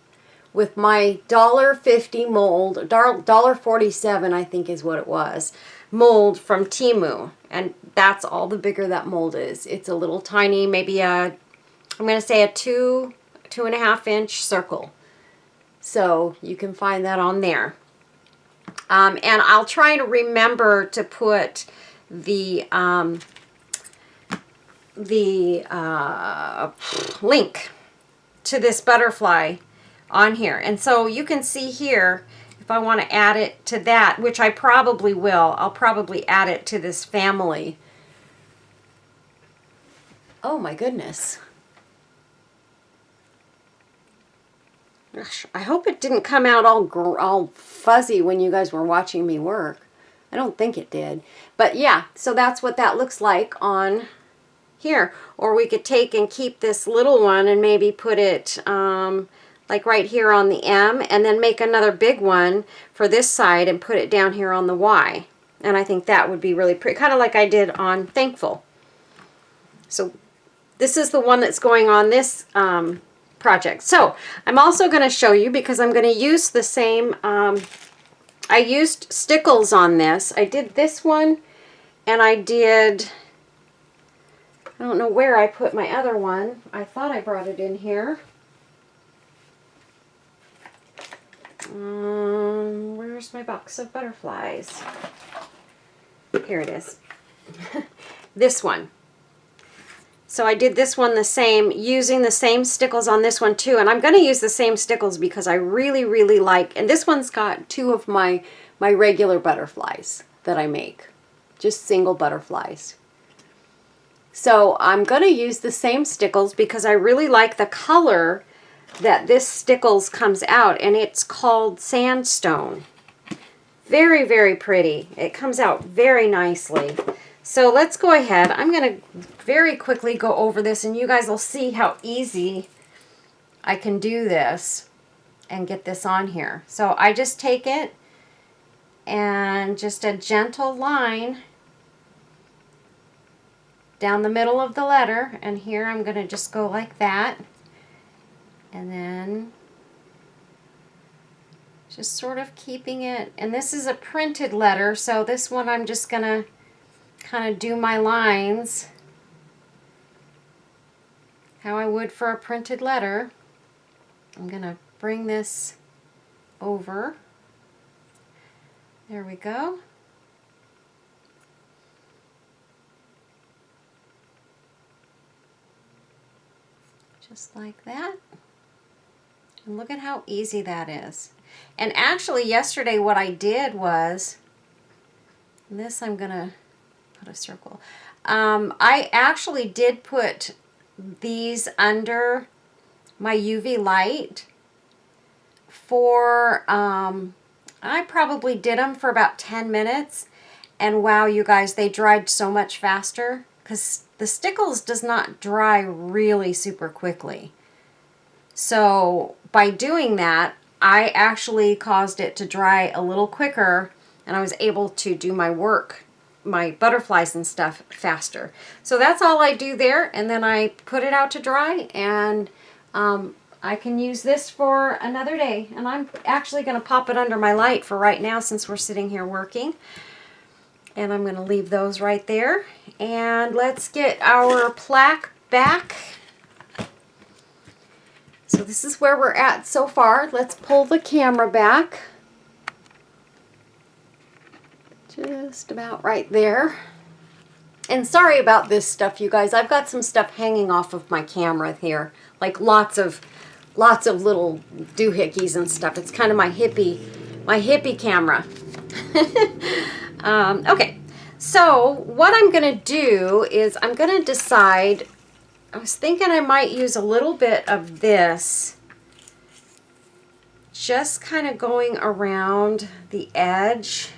with my $1.50 mold, $1.47 I think is what it was, mold from Temu. And that's all the bigger that mold is. It's a little tiny, maybe I'm going to say a 2.5 inch circle. So you can find that on there. And I'll try to remember to put the link to this butterfly on here. And so you can see here, if I want to add it to that, which I probably will, I'll probably add it to this family. Oh my goodness. Gosh, I hope it didn't come out all fuzzy when you guys were watching me work. I don't think it did. But yeah, so that's what that looks like on here. Or we could take and keep this little one and maybe put it like right here on the M, and then make another big one for this side and put it down here on the Y. And I think that would be really pretty, kind of like I did on Thankful. So this is the one that's going on this project. So I'm also going to show you, because I'm going to use the same, I used stickles on this. I did this one, and I did, I don't know where I put my other one. I thought I brought it in here. Where's my box of butterflies? Here it is. This one. So I did this one the same, using the same stickles on this one too. And I'm going to use the same stickles because I really, really like, and this one's got two of my regular butterflies that I make. Just single butterflies. So I'm going to use the same stickles because I really like the color that this stickles comes out, and it's called Sandstone. Very, very pretty. It comes out very nicely. So let's go ahead. I'm going to very quickly go over this, and you guys will see how easy I can do this and get this on here. So I just take it and just a gentle line down the middle of the letter, and here I'm going to just go like that, and then just sort of keeping it, and this is a printed letter, so this one I'm just going to kind of do my lines how I would for a printed letter. I'm going to bring this over. There we go. Just like that. And look at how easy that is. And actually yesterday what I did was, this I'm going to put a circle. I actually did put these under my UV light for, I probably did them for about 10 minutes. And wow, you guys, they dried so much faster because the stickles does not dry really super quickly. So by doing that, I actually caused it to dry a little quicker, and I was able to do my work, my butterflies and stuff, faster. So that's all I do there, and then I put it out to dry, and I can use this for another day. And I'm actually going to pop it under my light for right now since we're sitting here working. And I'm going to leave those right there. And let's get our plaque back. So this is where we're at so far. Let's pull the camera back. Just about right there. And sorry about this stuff, you guys. I've got some stuff hanging off of my camera here. Like lots of little doohickeys and stuff. It's kind of my hippie camera. Okay, so what I'm going to do is I'm going to decide, I was thinking I might use a little bit of this, just kind of going around the edge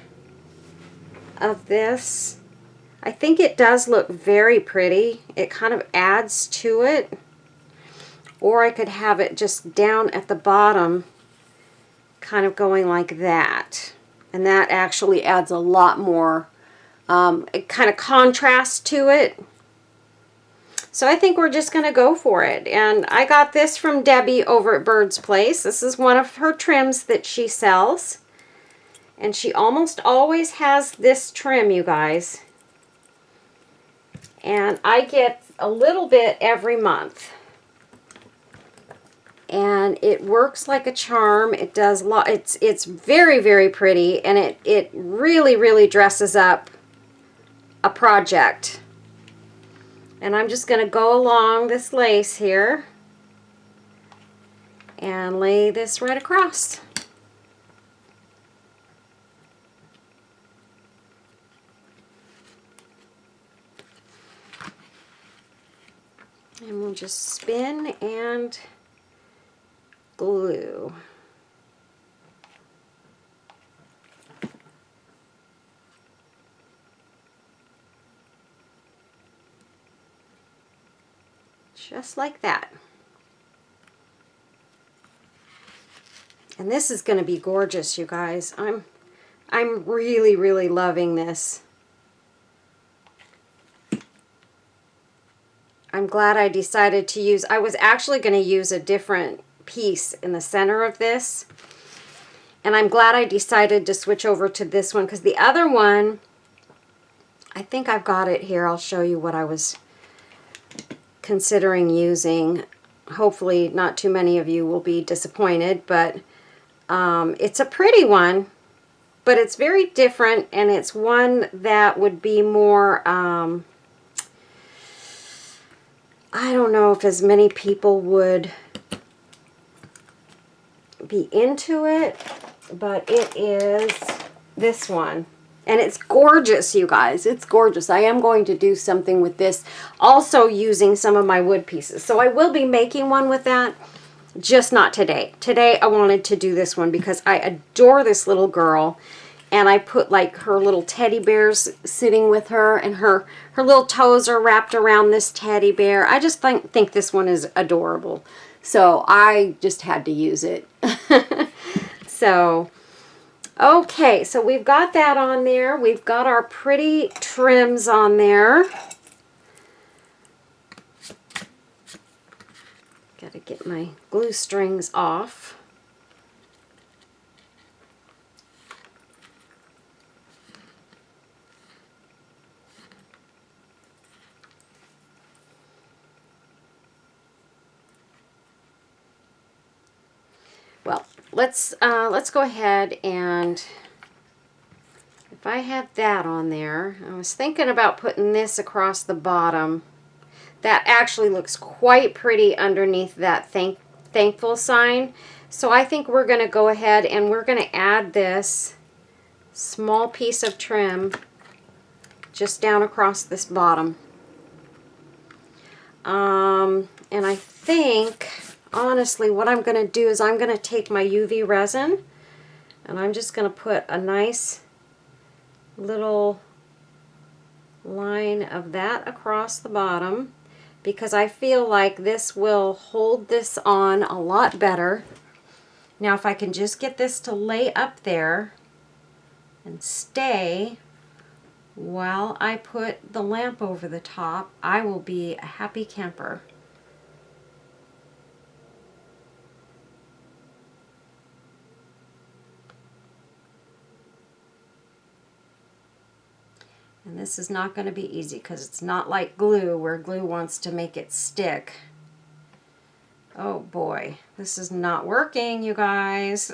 of this. I think it does look very pretty. It kind of adds to it. Or I could have it just down at the bottom, kind of going like that. And that actually adds a lot more, it kind of contrasts to it. So I think we're just going to go for it. And I got this from Debbie over at Bird's Place. This is one of her trims that she sells. And she almost always has this trim, you guys. And I get a little bit every month. And it works like a charm. It does it's very, very pretty, and it really, really dresses up a project. And I'm just going to go along this lace here and lay this right across. And we'll just spin and glue. Just like that. And this is going to be gorgeous, you guys. I'm really, really loving this. I'm glad I decided to use, I was actually going to use a different piece in the center of this. And I'm glad I decided to switch over to this one, because the other one, I think I've got it here. I'll show you what I was considering using. Hopefully not too many of you will be disappointed, but it's a pretty one, but it's very different, and it's one that would be more, I don't know if as many people would be into it, but it is this one. And it's gorgeous, you guys. It's gorgeous. I am going to do something with this, also using some of my wood pieces. So I will be making one with that, just not today. Today I wanted to do this one because I adore this little girl. And I put like her little teddy bears sitting with her, and her little toes are wrapped around this teddy bear. I just think this one is adorable. So I just had to use it. So, okay, so we've got that on there. We've got our pretty trims on there. Got to get my glue strings off. Well, let's go ahead, and if I have that on there, I was thinking about putting this across the bottom. That actually looks quite pretty underneath that thankful sign. So I think we're going to go ahead and we're going to add this small piece of trim just down across this bottom. And I think, honestly, what I'm going to do is I'm going to take my UV resin, and I'm just going to put a nice little line of that across the bottom, because I feel like this will hold this on a lot better. Now if I can just get this to lay up there and stay while I put the lamp over the top, I will be a happy camper. And this is not going to be easy because it's not like glue, where glue wants to make it stick. Oh boy, this is not working, you guys.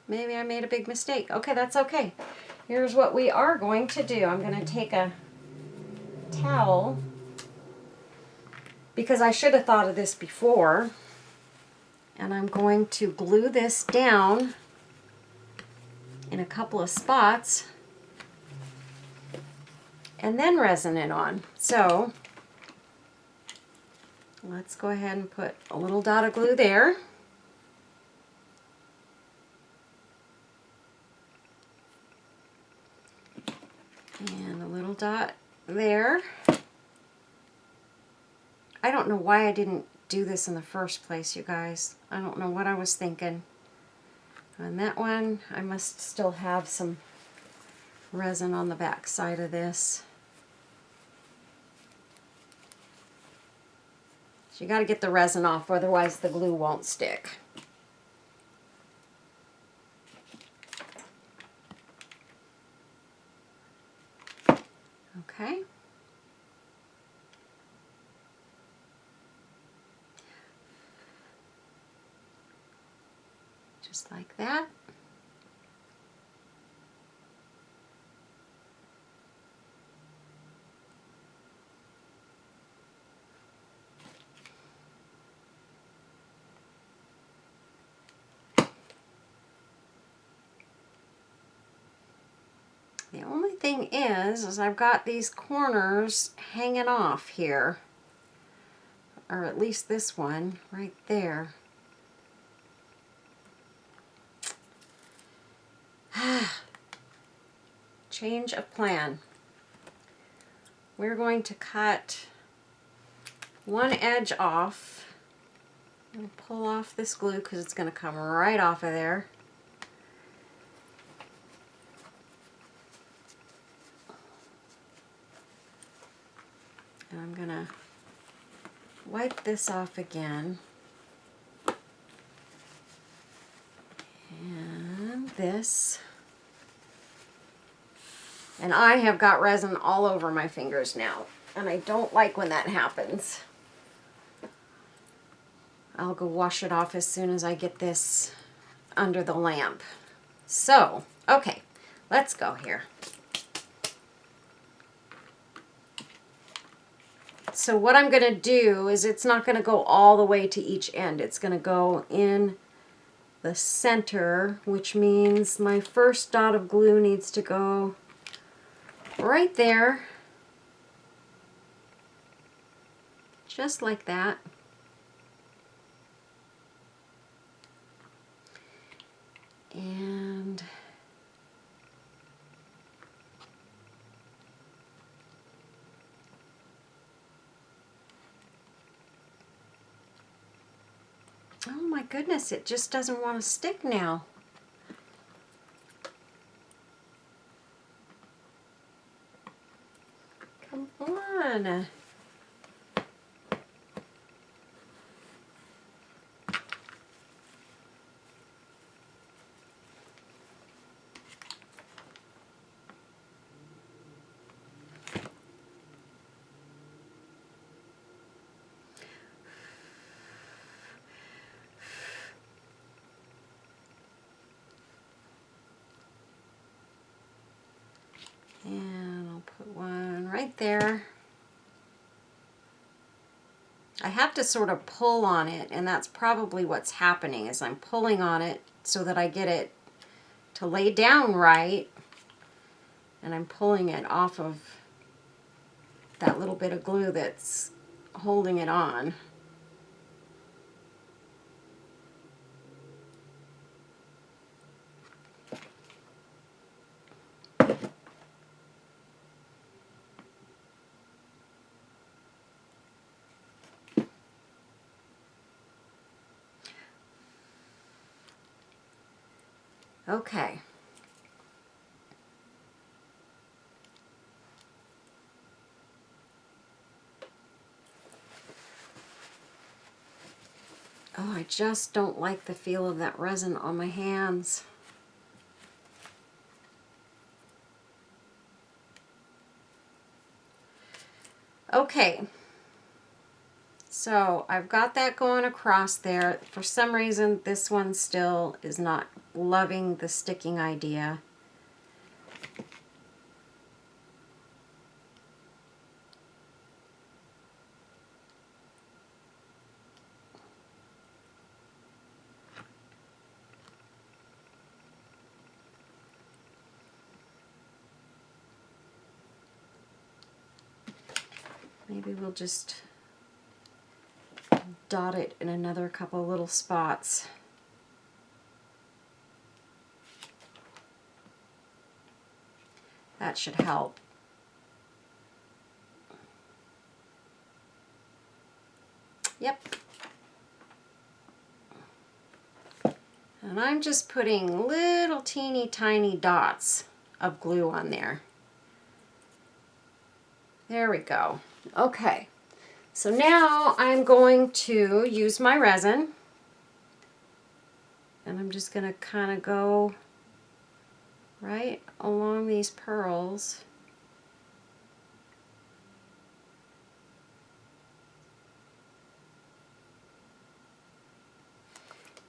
Maybe I made a big mistake. Okay, that's okay. Here's what we are going to do. I'm going to take a towel, because I should have thought of this before, and I'm going to glue this down in a couple of spots and then resin it on. So let's go ahead and put a little dot of glue there. And a little dot there. I don't know why I didn't do this in the first place, you guys. I don't know what I was thinking. On that one, I must still have some resin on the back side of this. So you got to get the resin off, otherwise the glue won't stick. Okay. Just like that. thing is I've got these corners hanging off here, or at least this one right there. Change of plan. We're going to cut one edge off and pull off this glue because it's going to come right off of there. And I'm going to wipe this off again. And this. And I have got resin all over my fingers now, and I don't like when that happens. I'll go wash it off as soon as I get this under the lamp. So, okay, let's go here. So what I'm going to do is it's not going to go all the way to each end. It's going to go in the center, which means my first dot of glue needs to go right there, just like that. And oh my goodness, it just doesn't want to stick now. Come on. And I'll put one right there. I have to sort of pull on it, and that's probably what's happening, is I'm pulling on it so that I get it to lay down right, and I'm pulling it off of that little bit of glue that's holding it on. Okay. Oh, I just don't like the feel of that resin on my hands. Okay. So I've got that going across there. For some reason, this one still is not loving the sticking idea. Maybe we'll just dot it in another couple little spots. That should help. Yep. And I'm just putting little teeny tiny dots of glue on there. There we go. Okay. So now I'm going to use my resin, and I'm just going to kind of go right along these pearls.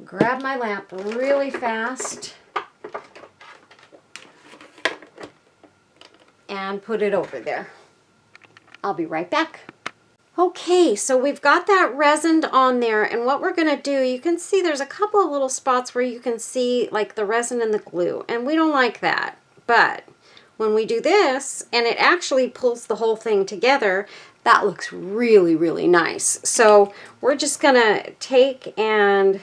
Grab my lamp really fast and put it over there. I'll be right back. Okay, so we've got that resined on there, and what we're going to do, you can see there's a couple of little spots where you can see like the resin and the glue, and we don't like that. But when we do this, and it actually pulls the whole thing together, that looks really, really nice. So we're just gonna take and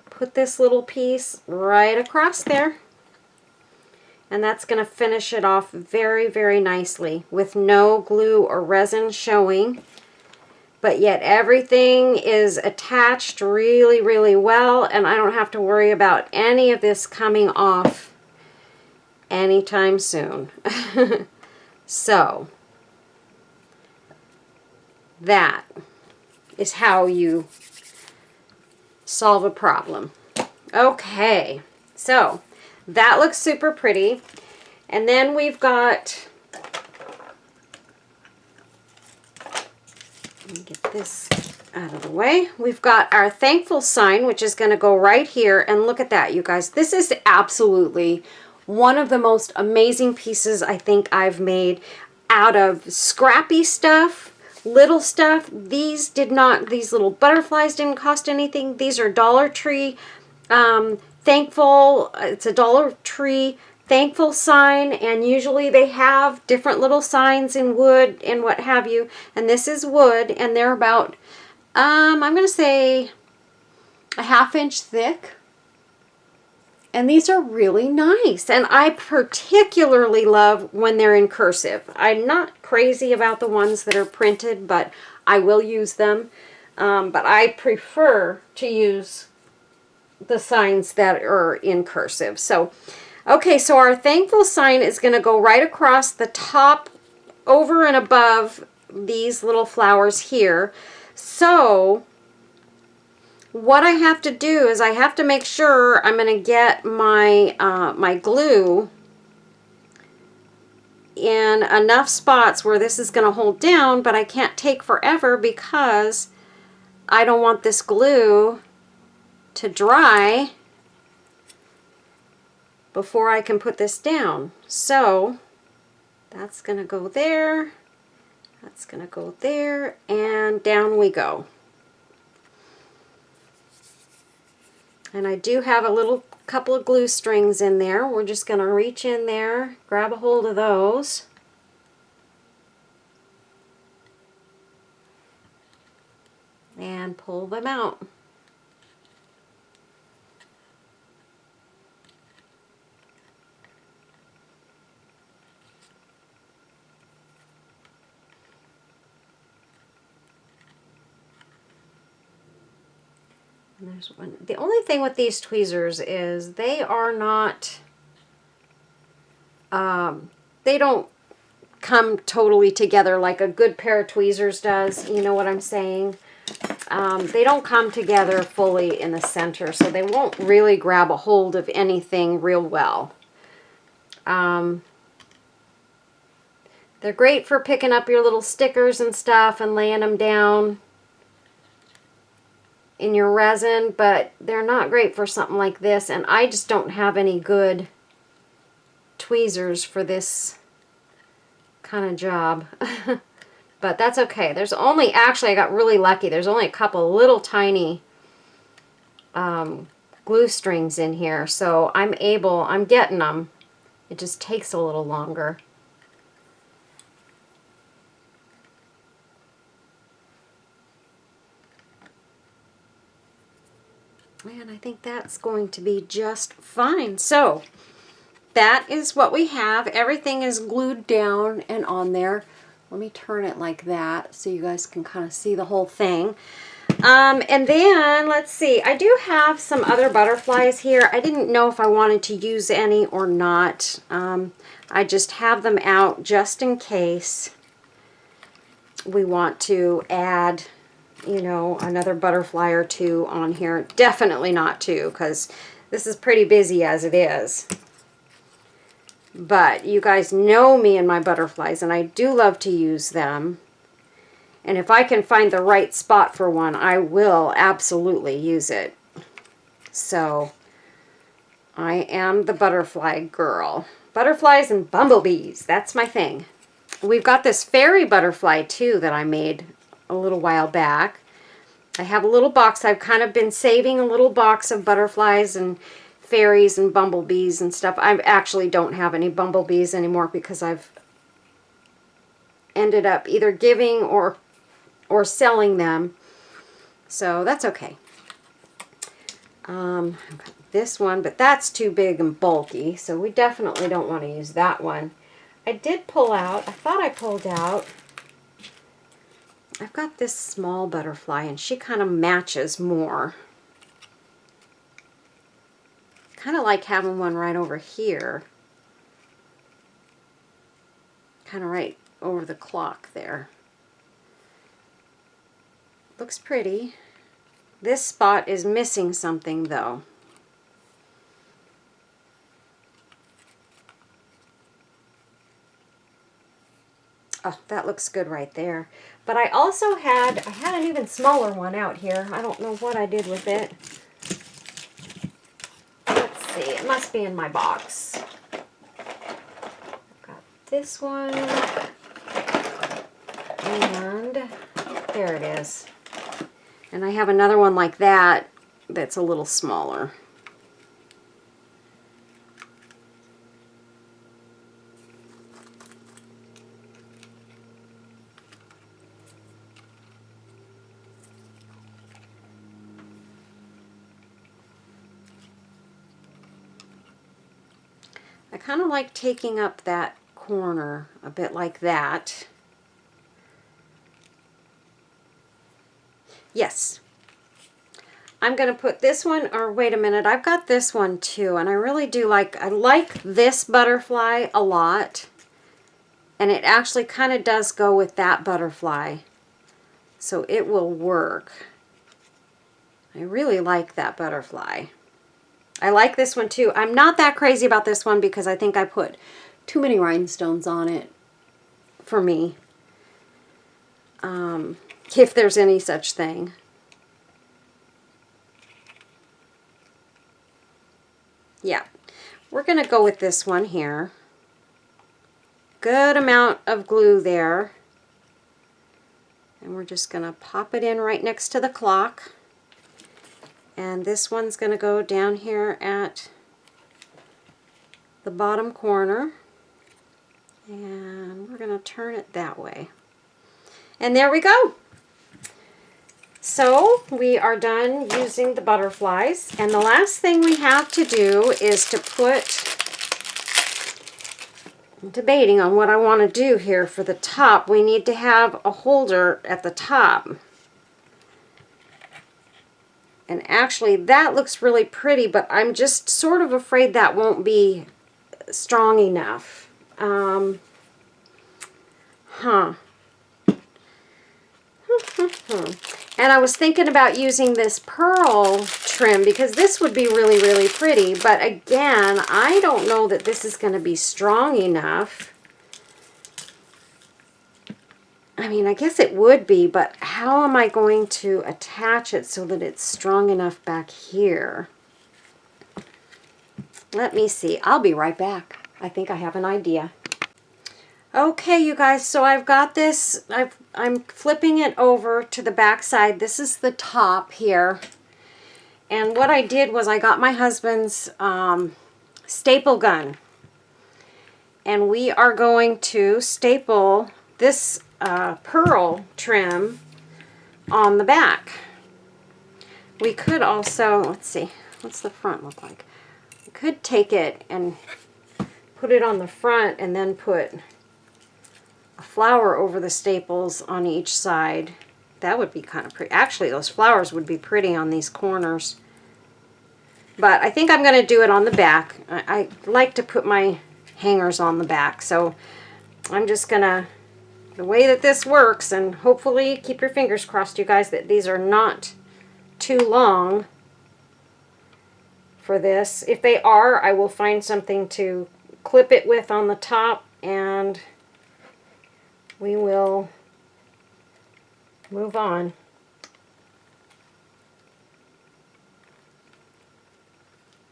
put this little piece right across there. And that's going to finish it off very, very nicely with no glue or resin showing. But yet everything is attached really, really well, and I don't have to worry about any of this coming off anytime soon. So that is how you solve a problem. Okay, so that looks super pretty. And then we've got, let me get this out of the way. We've got our thankful sign, which is going to go right here. And look at that, you guys. This is absolutely one of the most amazing pieces I think I've made out of scrappy stuff, little stuff. These little butterflies didn't cost anything. These are Dollar Tree thankful. It's a Dollar Tree thankful sign, and usually they have different little signs in wood and what have you, and this is wood, and they're about I'm gonna say a 1/2 inch thick, and these are really nice, and I particularly love when they're in cursive. I'm not crazy about the ones that are printed, but I will use them, but I prefer to use the signs that are in cursive. So okay, so our thankful sign is going to go right across the top, over and above these little flowers here. So what I have to do is I have to make sure I'm going to get my my glue in enough spots where this is going to hold down, but I can't take forever because I don't want this glue to dry before I can put this down. So that's going to go there, that's going to go there, and down we go. And I do have a couple of glue strings in there. We're just going to reach in there, grab a hold of those, and pull them out. And there's one. The only thing with these tweezers is they are not, they don't come totally together like a good pair of tweezers does. You know what I'm saying? They don't come together fully in the center, so they won't really grab a hold of anything real well. They're great for picking up your little stickers and stuff and laying them down in your resin, but they're not great for something like this, and I just don't have any good tweezers for this kind of job. But that's okay. There's only, actually I got really lucky, there's only a couple little tiny glue strings in here, so I'm getting them. It just takes a little longer. And I think that's going to be just fine. So that is what we have. Everything is glued down and on there. Let me turn it like that so you guys can kind of see the whole thing. And then let's see, I do have some other butterflies here. I didn't know if I wanted to use any or not. I just have them out just in case we want to add, you know, another butterfly or two on here. Definitely not two, because this is pretty busy as it is. But you guys know me and my butterflies, and I do love to use them. And if I can find the right spot for one, I will absolutely use it. So I am the butterfly girl. Butterflies and bumblebees, that's my thing. We've got this fairy butterfly too that I made a little while back. I have a little box. I've kind of been saving a little box of butterflies and fairies and bumblebees and stuff. I actually don't have any bumblebees anymore because I've ended up either giving or selling them. So that's okay. I've got this one, but that's too big and bulky, so we definitely don't want to use that one. I did pull out, I thought I pulled out, I've got this small butterfly, and she kind of matches more. Kind of like having one right over here. Kind of right over the clock there. Looks pretty. This spot is missing something though. Oh, that looks good right there. But I also had an even smaller one out here. I don't know what I did with it. Let's see, it must be in my box. I've got this one. And there it is. And I have another one like that that's a little smaller. I kind of like taking up that corner a bit like that. Yes. I'm going to put this one, or wait a minute, I've got this one too, and I really do like, I like this butterfly a lot, and it actually kind of does go with that butterfly, so it will work. I really like that butterfly. I like this one too. I'm not that crazy about this one because I think I put too many rhinestones on it for me. If there's any such thing. Yeah, we're going to go with this one here. Good amount of glue there. And we're just going to pop it in right next to the clock. And this one's going to go down here at the bottom corner. And we're going to turn it that way. And there we go. So we are done using the butterflies, and the last thing we have to do is to put, I'm debating on what I want to do here for the top. We need to have a holder at the top. And actually that looks really pretty, but I'm just sort of afraid that won't be strong enough. And I was thinking about using this pearl trim because this would be really, really pretty. But again, I don't know that this is going to be strong enough. I mean, I guess it would be, but how am I going to attach it so that it's strong enough back here? Let me see. I'll be right back. I think I have an idea. Okay, you guys, so I've got this, I'm flipping it over to the back side. This is the top here. And what I did was I got my husband's staple gun. And we are going to staple this pearl trim on the back. We could also, let's see, what's the front look like? We could take it and put it on the front and then put a flower over the staples on each side. That would be kind of pretty. Actually, those flowers would be pretty on these corners. But I think I'm going to do it on the back. I like to put my hangers on the back. So I'm just going to, the way that this works, and hopefully keep your fingers crossed, you guys, that these are not too long for this. If they are, I will find something to clip it with on the top, and we will move on.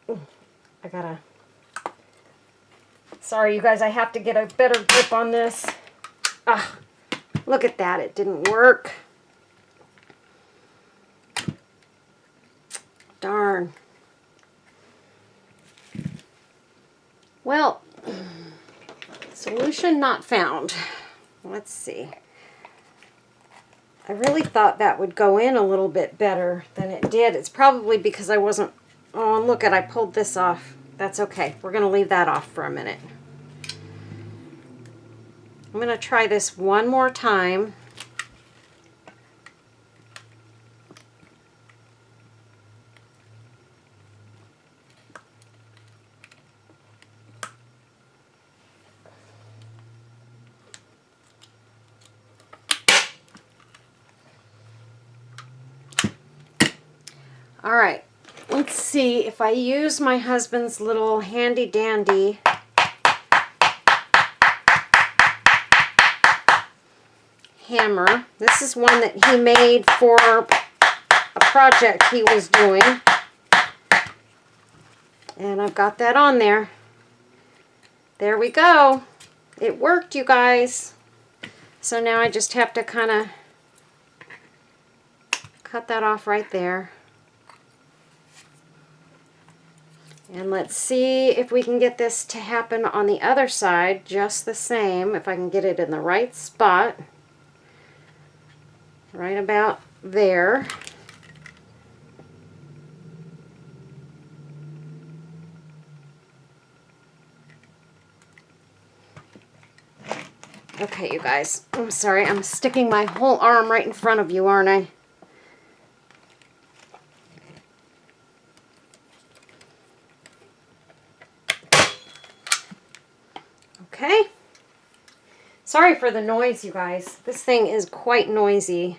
Ooh, I gotta, sorry you guys, I have to get a better grip on this. Ah, look at that, it didn't work. Darn. Well, solution not found. Let's see. I really thought that would go in a little bit better than it did. It's probably because I wasn't... Oh, and look at, I pulled this off. That's okay. We're going to leave that off for a minute. I'm going to try this one more time. All right, let's see if I use my husband's little handy dandy hammer. This is one that he made for a project he was doing. And I've got that on there. There we go. It worked, you guys. So now I just have to kind of cut that off right there. And let's see if we can get this to happen on the other side just the same, if I can get it in the right spot. Right about there. Okay, you guys, I'm sorry, I'm sticking my whole arm right in front of you, aren't I? Okay. Sorry for the noise, you guys. This thing is quite noisy.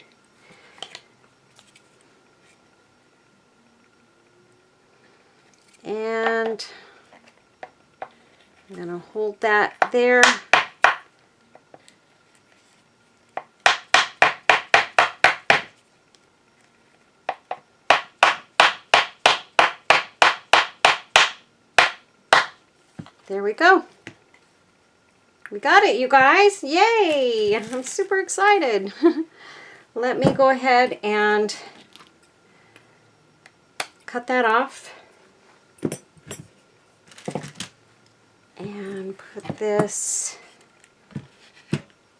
And I'm going to hold that there. There we go. We got it, you guys. Yay! I'm super excited. Let me go ahead and cut that off. And put this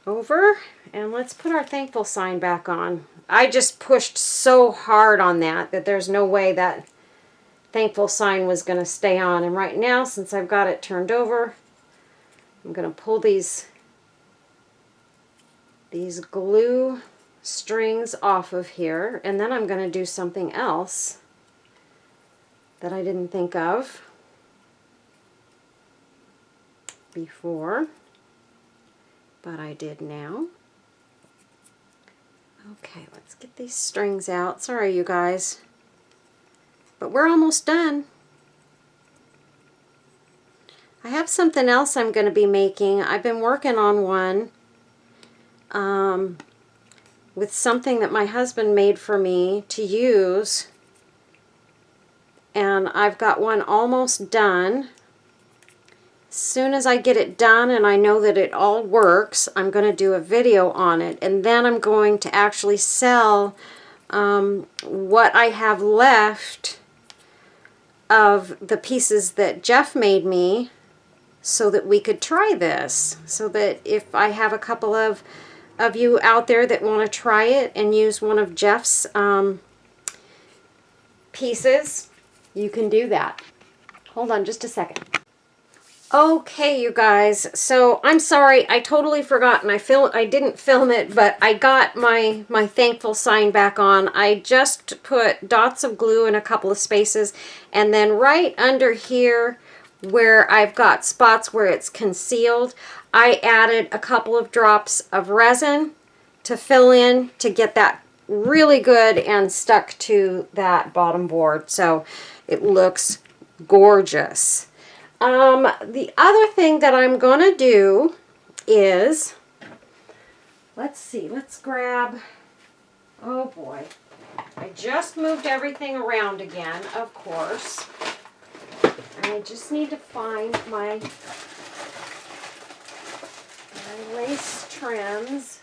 over. And let's put our thankful sign back on. I just pushed so hard on that there's no way that thankful sign was going to stay on. And right now, since I've got it turned over, I'm going to pull these glue strings off of here, and then I'm going to do something else that I didn't think of before, but I did now. Okay, let's get these strings out. Sorry, you guys. But we're almost done. I have something else I'm going to be making. I've been working on one with something that my husband made for me to use. And I've got one almost done. As soon as I get it done and I know that it all works, I'm going to do a video on it. And then I'm going to actually sell what I have left of the pieces that Jeff made me, so that we could try this, so that if I have a couple of you out there that want to try it and use one of Jeff's pieces, you can do that. Hold on just a second. Okay, you guys, so I'm sorry, I totally forgot, and I didn't film it, but I got my thankful sign back on. I just put dots of glue in a couple of spaces, and then right under here where I've got spots where it's concealed, I added a couple of drops of resin to fill in to get that really good and stuck to that bottom board, so it looks gorgeous. The other thing that I'm going to do is, let's see, let's grab, oh boy, I just moved everything around again, of course, and I just need to find my lace trims.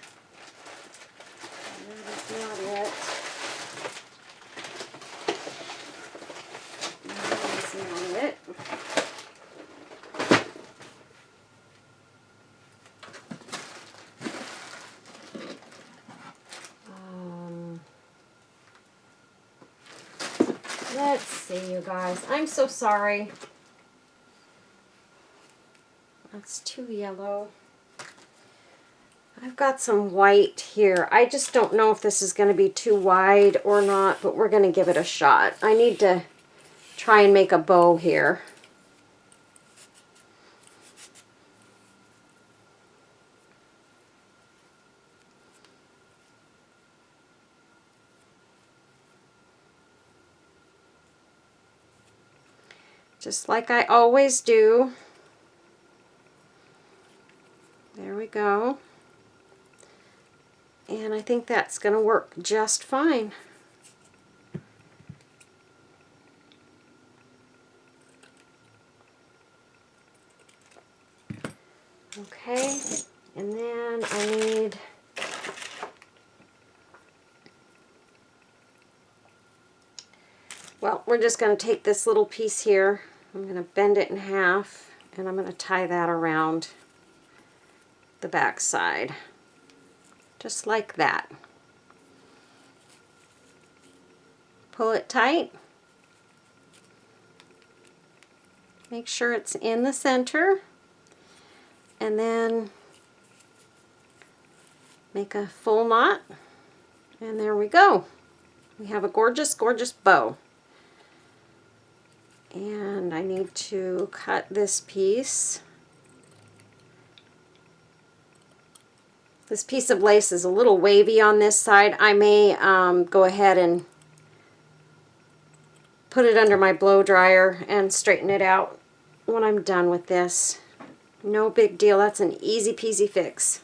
That is not it. That is not it. Let's see, you guys. I'm so sorry. That's too yellow. I've got some white here. I just don't know if this is going to be too wide or not, but we're going to give it a shot. I need to try and make a bow here. Just like I always do. There we go. And I think that's going to work just fine. Okay, and then I need well, we're just going to take this little piece here. I'm going to bend it in half, and I'm going to tie that around the back side. Just like that. Pull it tight. Make sure it's in the center. And then make a full knot. And there we go. We have a gorgeous, gorgeous bow. And I need to cut this piece. This piece of lace is a little wavy on this side. I may go ahead and put it under my blow dryer and straighten it out when I'm done with this. No big deal. That's an easy peasy fix.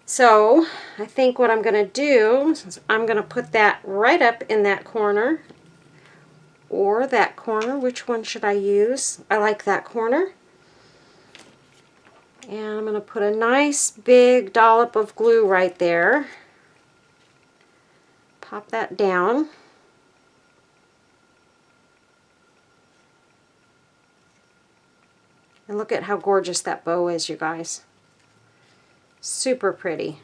So I think what I'm going to do is I'm going to put that right up in that corner. Or that corner. Which one should I use? I like that corner. And I'm going to put a nice big dollop of glue right there. Pop that down. And look at how gorgeous that bow is, you guys. Super pretty.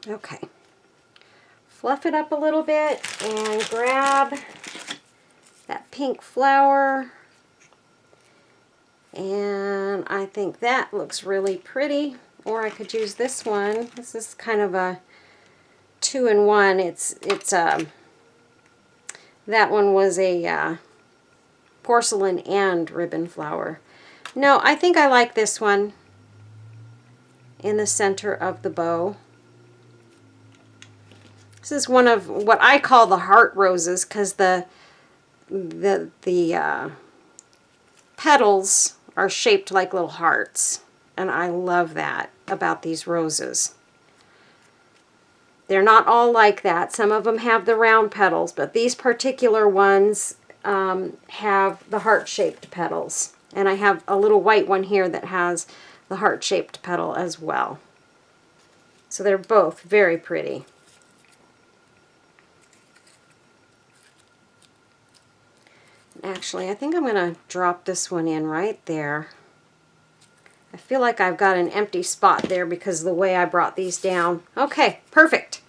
Okay, fluff it up a little bit and grab that pink flower, and I think that looks really pretty. Or I could use this one. This is kind of a 2-in-1. It's that one was a porcelain and ribbon flower. No, I think I like this one in the center of the bow. This is one of what I call the heart roses because the petals are shaped like little hearts, and I love that about these roses. They're not all like that. Some of them have the round petals, but these particular ones have the heart-shaped petals. And I have a little white one here that has the heart-shaped petal as well. So they're both very pretty. Actually, I think I'm going to drop this one in right there. I feel like I've got an empty spot there because of the way I brought these down. Okay, perfect.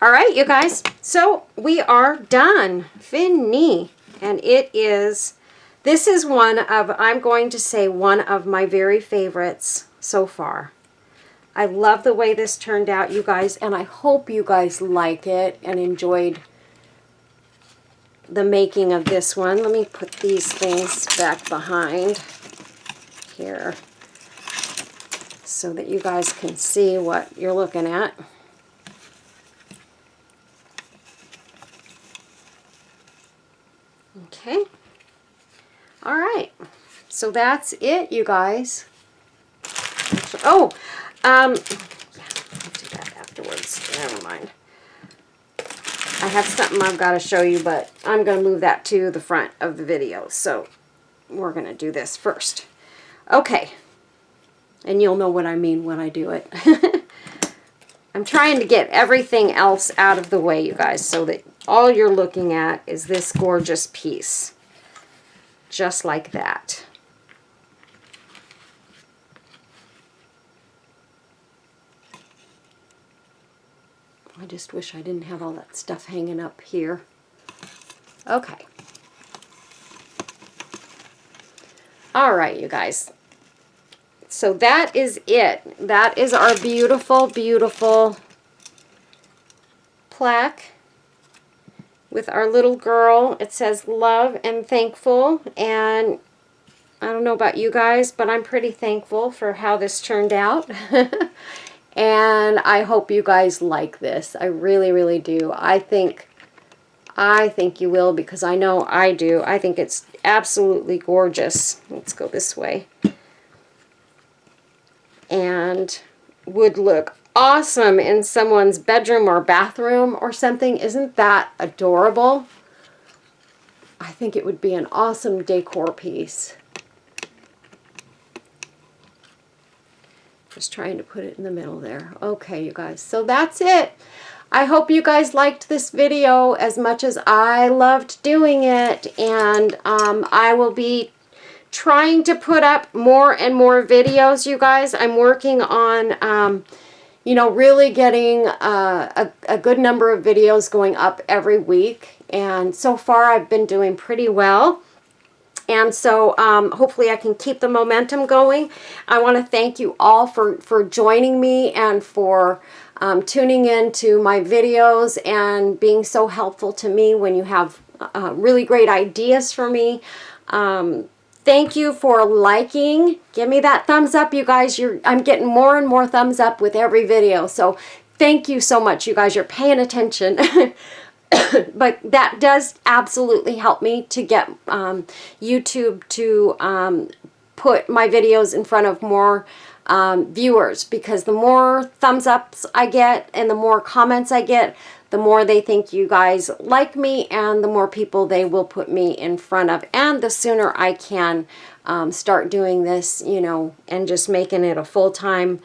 All right, you guys. So we are done. Fini. And this is one of, I'm going to say, one of my very favorites so far. I love the way this turned out, you guys, and I hope you guys like it and enjoyed the making of this one. Let me put these things back behind here so that you guys can see what you're looking at. Okay. All right. So that's it, you guys. Actually, yeah, I'll do that afterwards. Never mind. I have something I've got to show you, but I'm going to move that to the front of the video. So we're going to do this first. Okay. And you'll know what I mean when I do it. I'm trying to get everything else out of the way, you guys, so that all you're looking at is this gorgeous piece. Just like that. I just wish I didn't have all that stuff hanging up here. Okay. All right, you guys. So that is it. That is our beautiful, beautiful plaque with our little girl. It says love and thankful. And I don't know about you guys, but I'm pretty thankful for how this turned out. And I hope you guys like this. I really, really do. I think you will, because I know I do. I think it's absolutely gorgeous. Let's go this way. And would look awesome in someone's bedroom or bathroom or something. Isn't that adorable? I think it would be an awesome decor piece. Just trying to put it in the middle there. Okay, you guys. So that's it. I hope you guys liked this video as much as I loved doing it. And I will be trying to put up more and more videos, you guys. I'm working on, you know, really getting a good number of videos going up every week. And so far I've been doing pretty well. And so hopefully I can keep the momentum going. I want to thank you all for joining me and for tuning in to my videos and being so helpful to me when you have really great ideas for me. Thank you for liking. Give me that thumbs up, you guys. I'm getting more and more thumbs up with every video. So thank you so much, you guys. You're paying attention. But that does absolutely help me to get YouTube to put my videos in front of more viewers, because the more thumbs ups I get and the more comments I get, the more they think you guys like me, and the more people they will put me in front of, and the sooner I can start doing this, you know, and just making it a full-time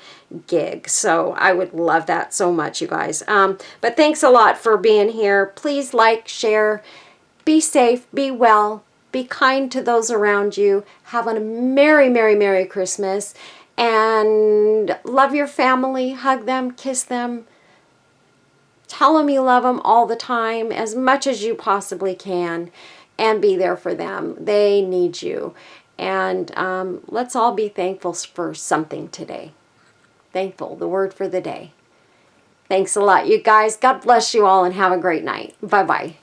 gig. So I would love that so much, you guys. But thanks a lot for being here. Please like, share, be safe, be well, be kind to those around you. Have a Merry, Merry, Merry Christmas, and love your family. Hug them, kiss them. Tell them you love them all the time, as much as you possibly can, and be there for them. They need you. And let's all be thankful for something today. Thankful, the word for the day. Thanks a lot, you guys. God bless you all, and have a great night. Bye-bye.